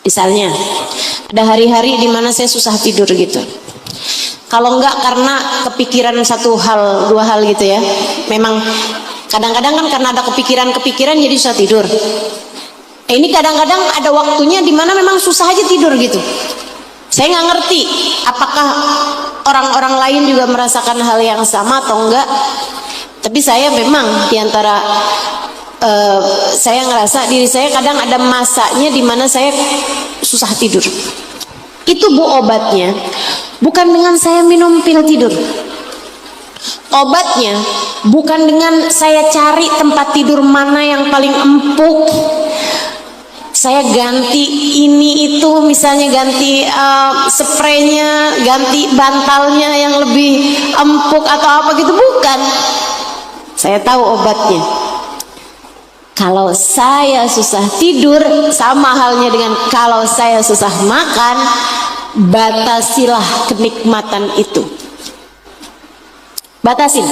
misalnya ada hari-hari dimana saya susah tidur gitu. Kalau enggak karena kepikiran satu hal, 2 hal gitu ya. Memang kadang-kadang kan karena ada kepikiran jadi susah tidur. Ini kadang-kadang ada waktunya dimana memang susah aja tidur gitu. Saya nggak ngerti apakah orang-orang lain juga merasakan hal yang sama atau enggak. Tapi saya memang diantara saya ngerasa diri saya kadang ada masanya di mana saya susah tidur. Itu Bu obatnya, bukan dengan saya minum pil tidur. Obatnya bukan dengan saya cari tempat tidur mana yang paling empuk, saya ganti ini itu, misalnya ganti spraynya, ganti bantalnya yang lebih empuk atau apa gitu, bukan. Saya tahu obatnya. Kalau saya susah tidur, sama halnya dengan kalau saya susah makan, batasilah kenikmatan itu. Batasin.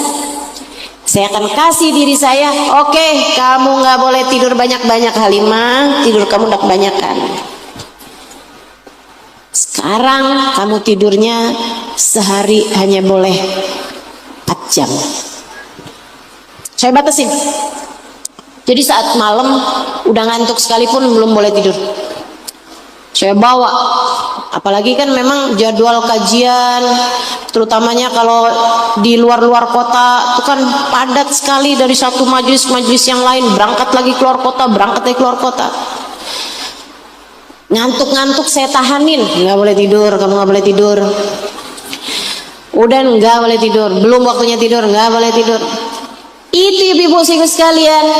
Saya akan kasih diri saya, oke, kamu nggak boleh tidur banyak-banyak Halimah, tidur kamu udah kebanyakan. Sekarang kamu tidurnya sehari hanya boleh 4 jam. Saya batasin. Jadi saat malam udah ngantuk sekalipun belum boleh tidur. Saya bawa, apalagi kan memang jadwal kajian, terutamanya kalau di luar-luar kota itu kan padat sekali, dari satu majelis yang lain, berangkat lagi keluar kota, berangkat lagi keluar kota. Ngantuk-ngantuk saya tahanin, nggak boleh tidur, kamu nggak boleh tidur. Udah nggak boleh tidur, belum waktunya tidur, nggak boleh tidur. Itu ibu-ibu sekalian,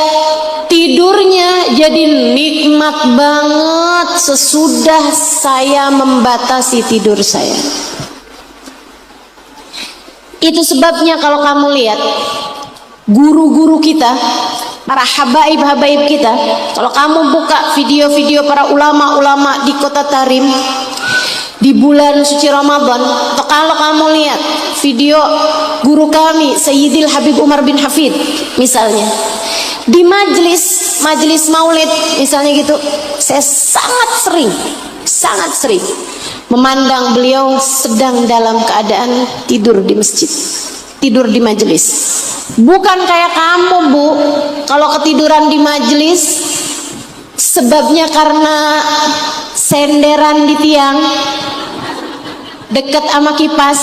tidurnya jadi nikmat banget sesudah saya membatasi tidur saya. Itu sebabnya kalau kamu lihat guru-guru kita, para habaib-habaib kita, kalau kamu buka video-video para ulama-ulama di kota Tarim di bulan suci Ramadan, atau kalau kamu lihat video guru kami Sayyidil Habib Umar bin Hafid misalnya di majelis maulid misalnya gitu, saya sangat sering memandang beliau sedang dalam keadaan tidur di masjid, tidur di majelis. Bukan kayak kamu Bu, kalau ketiduran di majelis sebabnya karena senderan di tiang dekat sama kipas,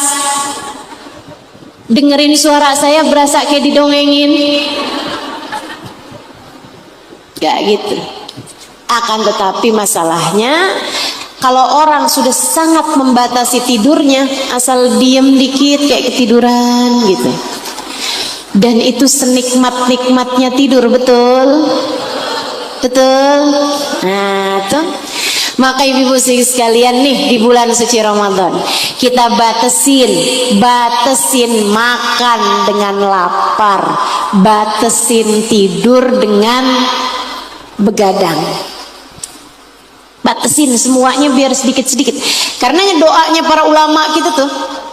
dengerin suara saya berasa kayak didongengin. Gak gitu. Akan tetapi masalahnya kalau orang sudah sangat membatasi tidurnya, asal diem dikit kayak ketiduran gitu. Dan itu senikmat-nikmatnya tidur, betul? Betul? Nah tuh, maka ibu-ibu sekalian nih, di bulan suci Ramadan kita batasin makan dengan lapar, batasin tidur dengan begadang, batasin semuanya biar sedikit-sedikit. Karena doanya para ulama kita tuh,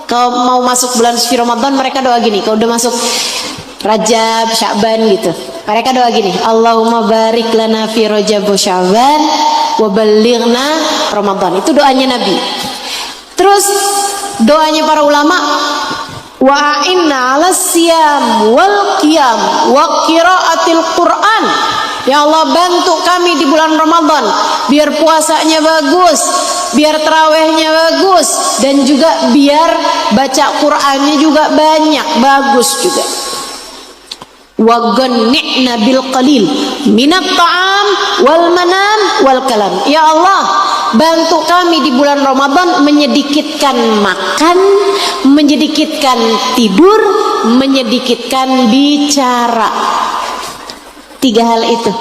kalau mau masuk bulan suci Ramadan mereka doa gini, kalau udah masuk Rajab, Sya'ban gitu, mereka doa gini, Allahumma barik lana fi Rajab wa Sya'ban wa balighna Ramadan. Itu doanya Nabi. Terus doanya para ulama, wa a'inna 'alas siyam wal qiyam wa qiraatil Qur'an. Ya Allah, bantu kami di bulan Ramadan biar puasanya bagus, biar tarawihnya bagus, dan juga biar baca Qur'annya juga banyak, bagus juga. Wa ghanni'na bil qalil minat ta'am wal manam wal kalam. Ya Allah, bantu kami di bulan Ramadan menyedikitkan makan, menyedikitkan tidur, menyedikitkan bicara. 3 hal itu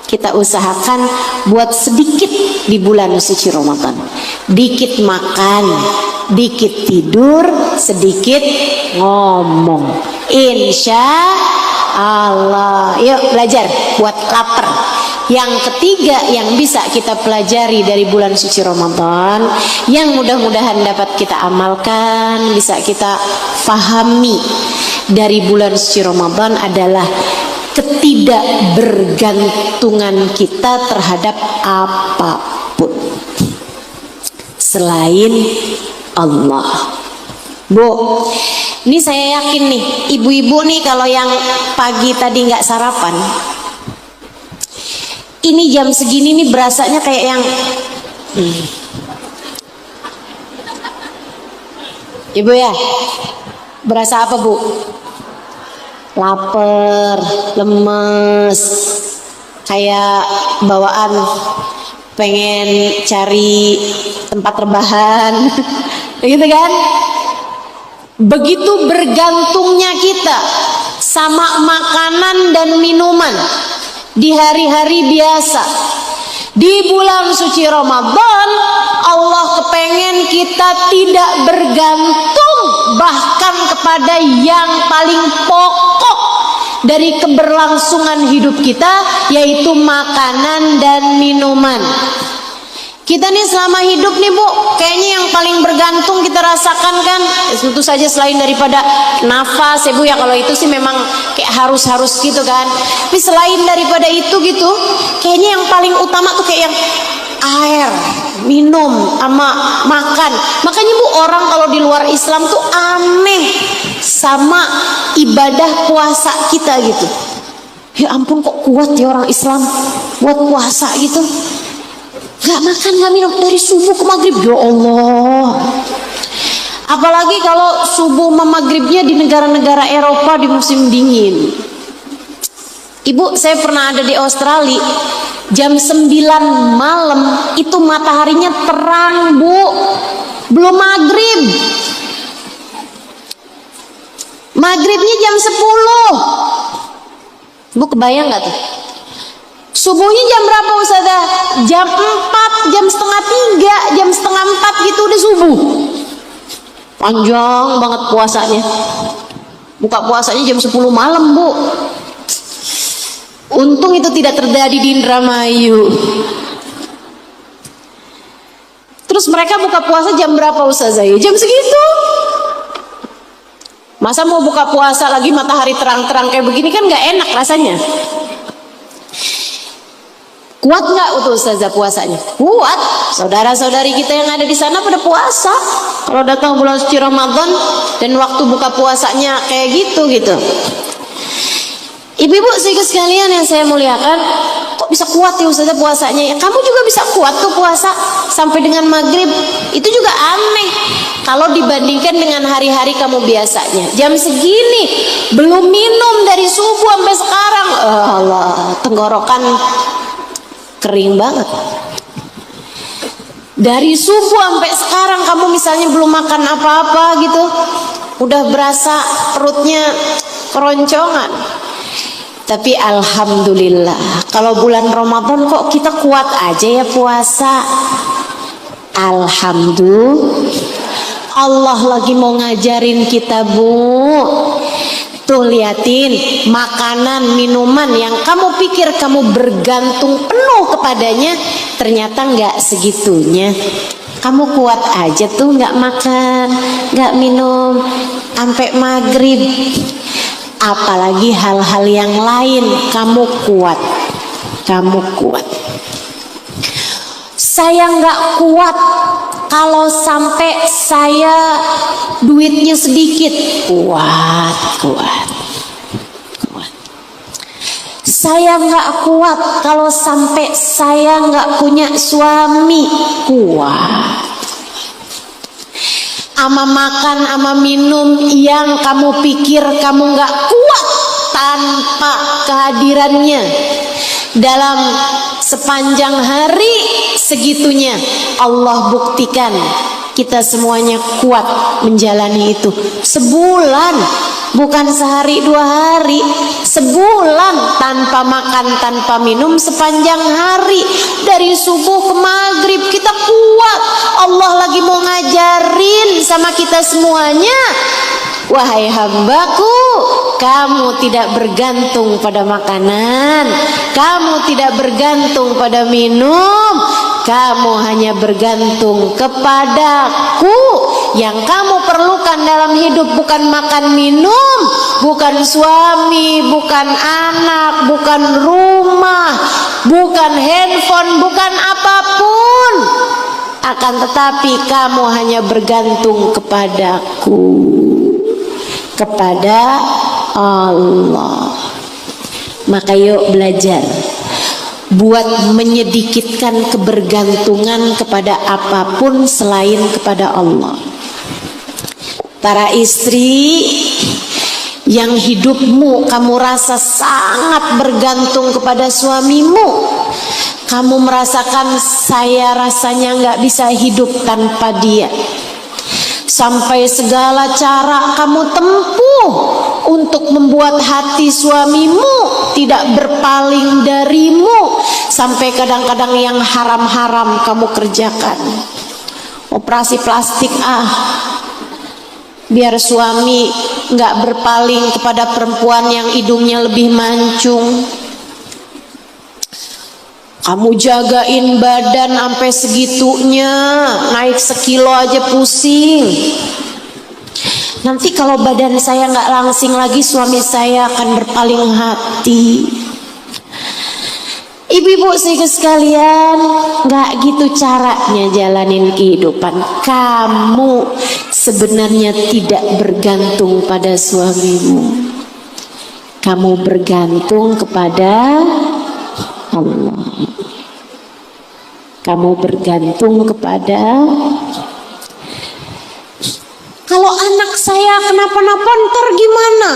kita usahakan buat sedikit di bulan suci Ramadan. Dikit makan, dikit tidur, sedikit ngomong. Insya Allah, yuk belajar buat lapar. Yang ketiga yang bisa kita pelajari dari bulan suci Ramadan, yang mudah-mudahan dapat kita amalkan, bisa kita fahami dari bulan suci Ramadan adalah ketidakbergantungan kita terhadap apapun selain Allah. Bu, ini saya yakin nih, ibu-ibu nih kalau yang pagi tadi nggak sarapan, ini jam segini nih berasanya kayak yang Ibu ya, berasa apa Bu? Lapar, lemes, kayak bawaan pengen cari tempat rebahan gitu kan? begitu bergantungnya kita sama makanan dan minuman di hari-hari biasa. Di bulan suci Ramadan, Allah kepengen kita tidak bergantung bahkan kepada yang paling pokok dari keberlangsungan hidup kita, yaitu makanan dan minuman. Kita nih selama hidup nih Bu, kayaknya yang paling bergantung kita rasakan kan, tentu saja selain daripada nafas ya Bu ya, kalau itu sih memang kayak harus gitu kan. Tapi selain daripada itu gitu, kayaknya yang paling utama tuh kayak yang air, minum, sama makan. Makanya Bu, orang kalau di luar Islam tuh aneh sama ibadah puasa kita gitu. Ya ampun, kok kuat ya orang Islam buat puasa gitu. Gak makan, gak minum dari subuh ke maghrib, ya Allah. Apalagi kalau subuh sama maghribnya di negara-negara Eropa di musim dingin. Ibu, saya pernah ada di Australia, jam 9 malam itu mataharinya terang Bu, belum maghrib. Maghribnya jam 10. Bu kebayang gak tuh? Subuhnya jam berapa Ustazah? Jam 4, jam setengah 3, jam setengah 4 gitu udah subuh. Panjang banget puasanya. Buka puasanya jam 10 malam Bu. Untung itu tidak terjadi di Indramayu. Terus mereka buka puasa jam berapa Ustazah? Jam segitu. Masa mau buka puasa lagi matahari terang-terang kayak begini kan gak enak rasanya. Kuat nggak untuk Ustazah puasanya? Kuat. Saudara-saudari kita yang ada di sana pada puasa. Kalau datang bulan suci Ramadan dan waktu buka puasanya kayak gitu. Ibu-ibu sekalian yang saya muliakan, kok bisa kuat ya Ustazah puasanya? Ya, kamu juga bisa kuat tuh puasa sampai dengan maghrib. Itu juga aneh kalau dibandingkan dengan hari-hari kamu biasanya. Jam segini belum minum dari subuh sampai sekarang. Allah, tenggorokan kering banget. Dari subuh sampai sekarang kamu misalnya belum makan apa-apa gitu, udah berasa perutnya keroncongan. Tapi alhamdulillah, kalau bulan Ramadan kok kita kuat aja ya puasa. Alhamdulillah, Allah lagi mau ngajarin kita Bu. Tuh liatin, makanan, minuman yang kamu pikir kamu bergantung penuh kepadanya, ternyata nggak segitunya. Kamu kuat aja tuh nggak makan, nggak minum sampai maghrib. Apalagi hal-hal yang lain, kamu kuat. Saya nggak kuat kalau sampai saya duitnya sedikit. Kuat. Saya nggak kuat kalau sampai saya nggak punya suami. Kuat. Ama makan, ama minum yang kamu pikir kamu nggak kuat tanpa kehadirannya dalam sepanjang hari, segitunya Allah buktikan kita semuanya kuat menjalani itu. Sebulan, bukan sehari 2 hari, sebulan tanpa makan, tanpa minum sepanjang hari, dari subuh ke maghrib kita kuat. Allah lagi mau ngajarin sama kita semuanya, wahai hambaku, kamu tidak bergantung pada makanan, kamu tidak bergantung pada minum, kamu hanya bergantung kepadaku. Yang kamu perlukan dalam hidup bukan makan minum, bukan suami, bukan anak, bukan rumah, bukan handphone, bukan apapun. Akan tetapi kamu hanya bergantung kepadaku, kepada Allah. Maka yuk belajar buat menyedikitkan kebergantungan kepada apapun selain kepada Allah. Para istri yang hidupmu kamu rasa sangat bergantung kepada suamimu, kamu merasakan saya rasanya nggak bisa hidup tanpa dia, sampai segala cara kamu tempuh untuk membuat hati suamimu tidak berpaling darimu, sampai kadang-kadang yang haram-haram kamu kerjakan. Operasi plastik biar suami nggak berpaling kepada perempuan yang hidungnya lebih mancung. Kamu jagain badan sampai segitunya, naik sekilo aja pusing. Nanti kalau badan saya nggak langsing lagi, suami saya akan berpaling hati. Ibu-ibu sekalian, nggak gitu caranya jalanin kehidupan. Kamu sebenarnya tidak bergantung pada suamimu. Kamu bergantung kepada Allah. Kamu bergantung kepada. Kalau anak saya kenapa-napa ntar gimana?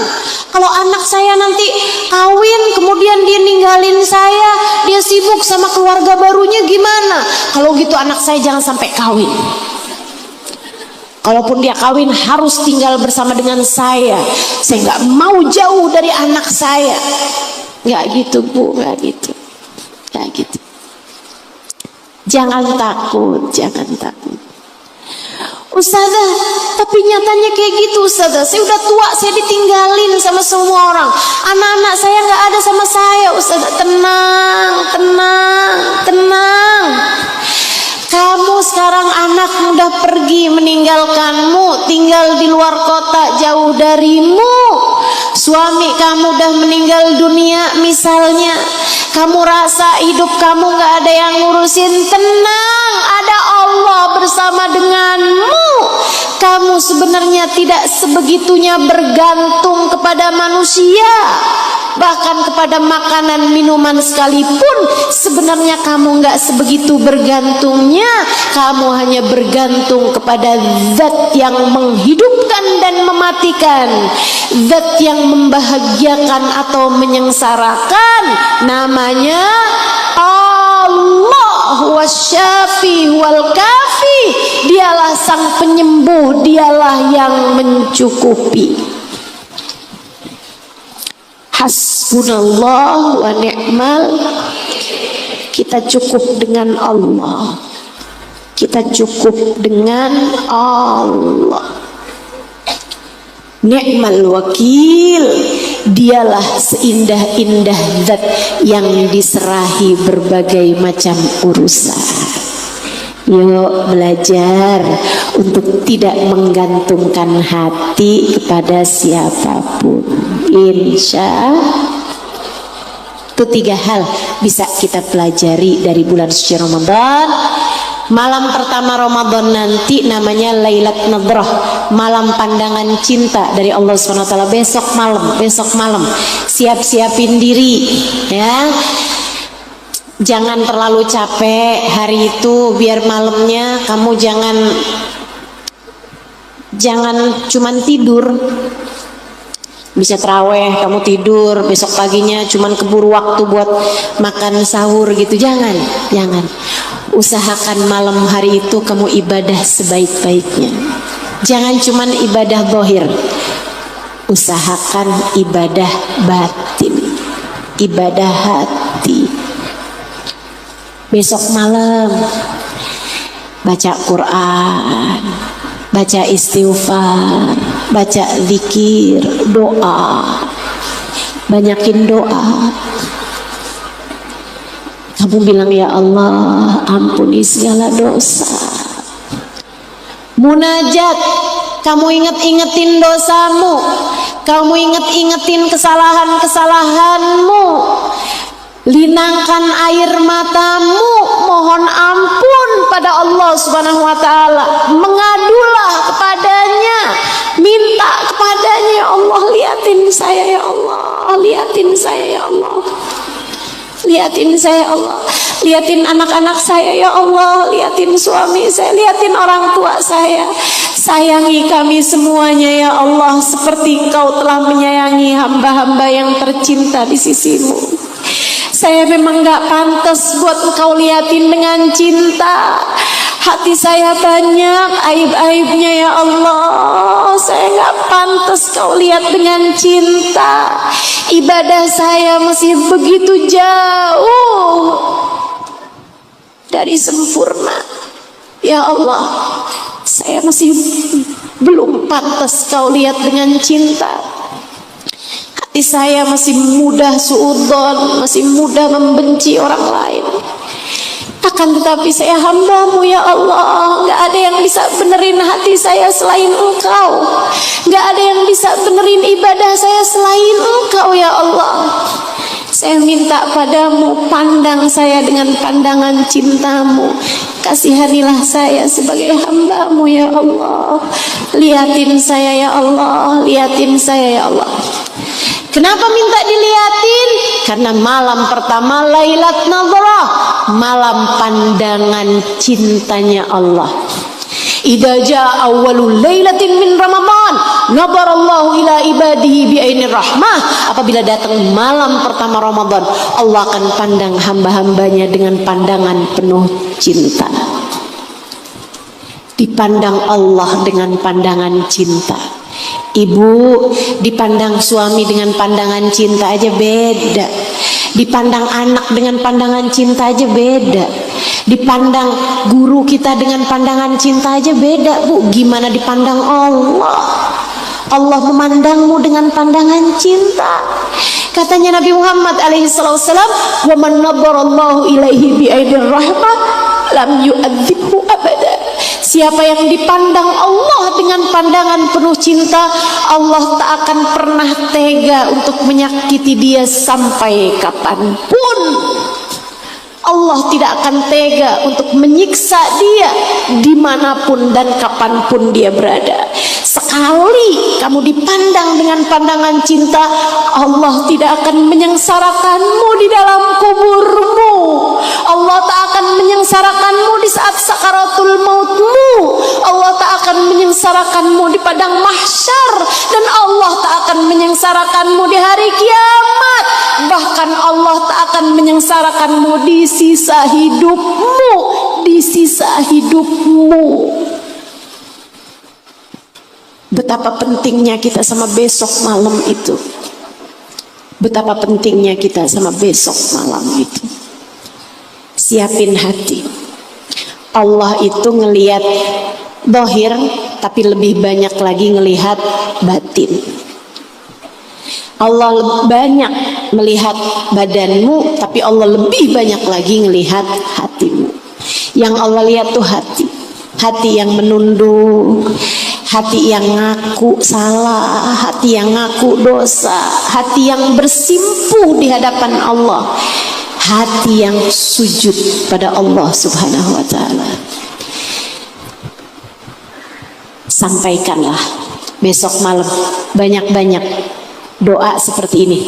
Kalau anak saya nanti kawin kemudian dia ninggalin saya, dia sibuk sama keluarga barunya gimana? Kalau gitu anak saya jangan sampai kawin. Kalaupun dia kawin harus tinggal bersama dengan saya. Saya nggak mau jauh dari anak saya. Nggak gitu Bu, nggak gitu. Nggak gitu. Jangan takut, jangan takut. Ustazah, tapi nyatanya kayak gitu Ustazah. Saya udah tua, saya ditinggalin sama semua orang. Anak-anak saya nggak ada sama saya Ustazah. Tenang, tenang, tenang. Kamu sekarang anak udah pergi meninggalkanmu, tinggal di luar kota jauh darimu. Suami kamu udah meninggal dunia misalnya. Kamu rasa hidup kamu gak ada yang ngurusin. Tenang, ada Allah bersama denganmu. Kamu sebenarnya tidak sebegitunya bergantung kepada manusia. Bahkan kepada makanan minuman sekalipun sebenarnya kamu gak sebegitu bergantungnya. Kamu hanya bergantung kepada zat yang menghidupkan dan mematikan, zat yang membahagiakan atau menyengsarakan. Namanya Allah wasyafi wal kafi. Dialah sang penyembuh, dialah yang mencukupi. Hasbunallah wa ni'mal. Kita cukup dengan Allah. Kita cukup dengan Allah. Ni'mal wakil. Dialah seindah-indah zat yang diserahi berbagai macam urusan. Yuk belajar untuk tidak menggantungkan hati kepada siapapun. Insya itu 3 hal bisa kita pelajari dari bulan suci Ramadan. Malam pertama Ramadan nanti namanya Lailat Nadrah, malam pandangan cinta dari Allah SWT. Besok malam siap-siapin diri ya. Jangan terlalu capek hari itu, biar malamnya kamu jangan cuman tidur. Bisa terawih kamu tidur, besok paginya cuman keburu waktu buat makan sahur gitu. Jangan. Usahakan malam hari itu kamu ibadah sebaik-baiknya. Jangan cuman ibadah zahir. Usahakan ibadah batin, ibadah hati. Besok malam baca Quran, baca istighfar, baca zikir, doa. Banyakin doa. Kamu bilang, ya Allah, ampuni segala dosa. Munajat, kamu inget-ingetin dosamu, kamu inget-ingetin kesalahan-kesalahanmu. Linangkan air matamu, mohon ampun pada Allah Subhanahu wa taala. Mengadulah kepadanya, minta kepadanya, ya Allah, liatin saya ya Allah, liatin saya ya Allah. Liatin saya ya Allah, liatin anak-anak saya ya Allah, liatin suami saya, liatin orang tua saya. Sayangi kami semuanya ya Allah, seperti Engkau telah menyayangi hamba-hamba yang tercinta di sisimu. Saya memang gak pantas buat Engkau liatin dengan cinta. Hati saya banyak aib-aibnya ya Allah. Saya gak pantas kau lihat dengan cinta. Ibadah saya masih begitu jauh dari sempurna. Ya Allah, saya masih belum pantas kau lihat dengan cinta. Hati saya masih mudah suudzon, masih mudah membenci orang lain. Akan tetapi saya hamba-Mu ya Allah. Gak ada yang bisa benerin hati saya selain Engkau. Gak ada yang bisa benerin ibadah saya selain Engkau ya Allah. Saya minta padamu, pandang saya dengan pandangan cinta-Mu. Kasihanilah saya sebagai hamba-Mu ya Allah. Lihatin saya ya Allah, lihatin saya ya Allah. Kenapa minta dilihatin? Karena malam pertama Lailat Nadhrah, malam pandangan cintanya Allah. Idza jaa awwalul lailatin min Ramadan, nadarallahu ila ibadihi bi'ainir rahmah. Apabila datang malam pertama Ramadan, Allah akan pandang hamba-hambanya dengan pandangan penuh cinta. Dipandang Allah dengan pandangan cinta. Ibu dipandang suami dengan pandangan cinta aja beda. Dipandang anak dengan pandangan cinta aja beda. Dipandang guru kita dengan pandangan cinta aja beda, Bu. Gimana dipandang Allah? Allah memandangmu dengan pandangan cinta. Katanya Nabi Muhammad alaihissalam, "Wa man nadarallahu ilaihi bi'aidir rahmah lam yu'adzibhu abada." Siapa yang dipandang Allah dengan pandangan penuh cinta, Allah tak akan pernah tega untuk menyakiti dia sampai kapanpun. Allah tidak akan tega untuk menyiksa dia dimanapun dan kapanpun dia berada. Sekali kamu dipandang dengan pandangan cinta, Allah tidak akan menyengsarakanmu di dalam kuburmu. Allah tak akan menyengsarakanmu di saat sakaratul mautmu. Allah tak akan menyengsarakanmu di padang mahsyar, dan Allah tak akan menyengsarakanmu di hari kiamat. Bahkan Allah tak akan menyengsarakanmu di sisa hidupmu, di sisa hidupmu. Betapa pentingnya kita sama besok malam itu. Betapa pentingnya kita sama besok malam itu. Siapin hati. Allah itu ngelihat dohir, tapi lebih banyak lagi ngelihat batin. Allah banyak melihat badanmu, tapi Allah lebih banyak lagi ngelihat hatimu. Yang Allah lihat tuh hati. Hati yang menunduk, hati yang ngaku salah, hati yang ngaku dosa, hati yang bersimpuh di hadapan Allah, hati yang sujud pada Allah Subhanahu wa ta'ala. Sampaikanlah besok malam banyak-banyak doa seperti ini.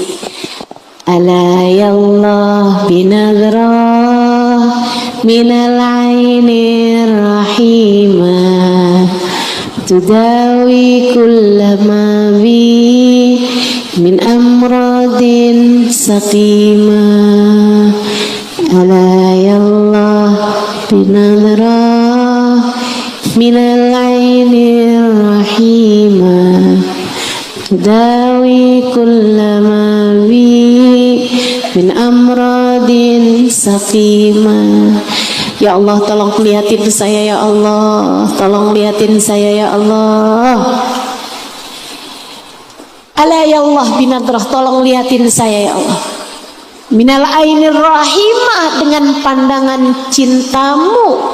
Ala ya Allah binadrah minal ainir rahimah tudawi kullama bi min amradin saqimah. Ala ya Allah binadrah minal ainir rahimah tudawi kullama bi min amradin saqimah. Ya Allah, tolong lihatin saya ya Allah, tolong lihatin saya ya Allah. Ala ya Allah binadrah, tolong lihatin saya ya Allah. Minal ainir rahimah, dengan pandangan cintamu,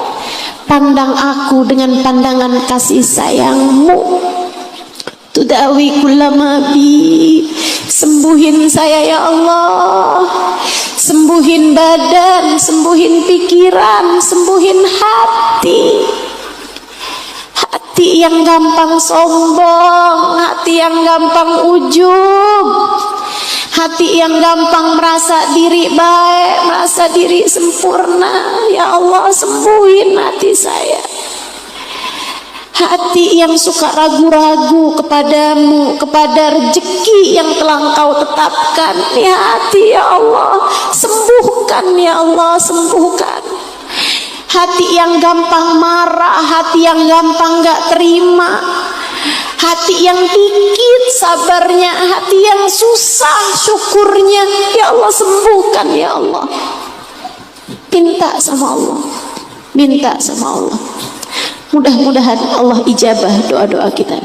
pandang aku dengan pandangan kasih sayangmu. Tudawi kullama bi, sembuhin saya ya Allah, sembuhin badan, sembuhin pikiran, sembuhin hati. Hati yang gampang sombong, hati yang gampang ujub, hati yang gampang merasa diri baik, merasa diri sempurna. Ya Allah, sembuhin hati saya. Hati yang suka ragu-ragu kepadamu, kepada rezeki yang telah Engkau tetapkan. Ya hati ya Allah, sembuhkan ya Allah, sembuhkan. hati yang gampang marah, hati yang gampang gak terima, hati yang dikit sabarnya, hati yang susah syukurnya. Ya Allah, sembuhkan ya Allah. Minta sama Allah, minta sama Allah. Mudah-mudahan Allah ijabah doa-doa kita.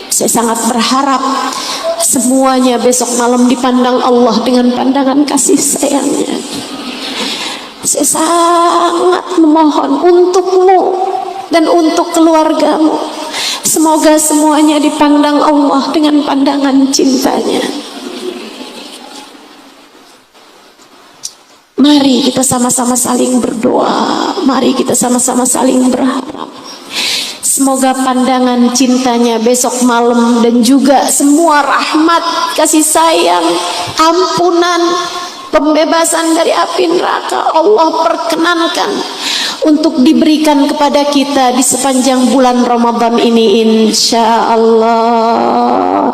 Saya sangat berharap semuanya besok malam dipandang Allah dengan pandangan kasih sayangnya. Saya sangat memohon untukmu dan untuk keluargamu, semoga semuanya dipandang Allah dengan pandangan cintanya. Mari kita sama-sama saling berdoa, mari kita sama-sama saling berharap. Semoga pandangan cintanya besok malam dan juga semua rahmat, kasih sayang, ampunan, pembebasan dari api neraka Allah perkenankan untuk diberikan kepada kita di sepanjang bulan Ramadan ini, insya Allah.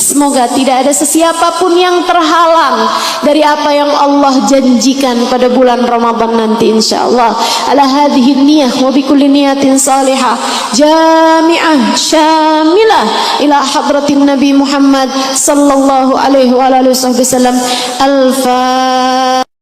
Semoga tidak ada sesiapapun yang terhalang dari apa yang Allah janjikan pada bulan Ramadan nanti, insya Allah. Ala hadhihi niyah wa bikulli niyatin salihah jami'ah syamilah ila hadratin Nabi Muhammad sallallahu alaihi wa alihi wasallam. Al-Fatihah.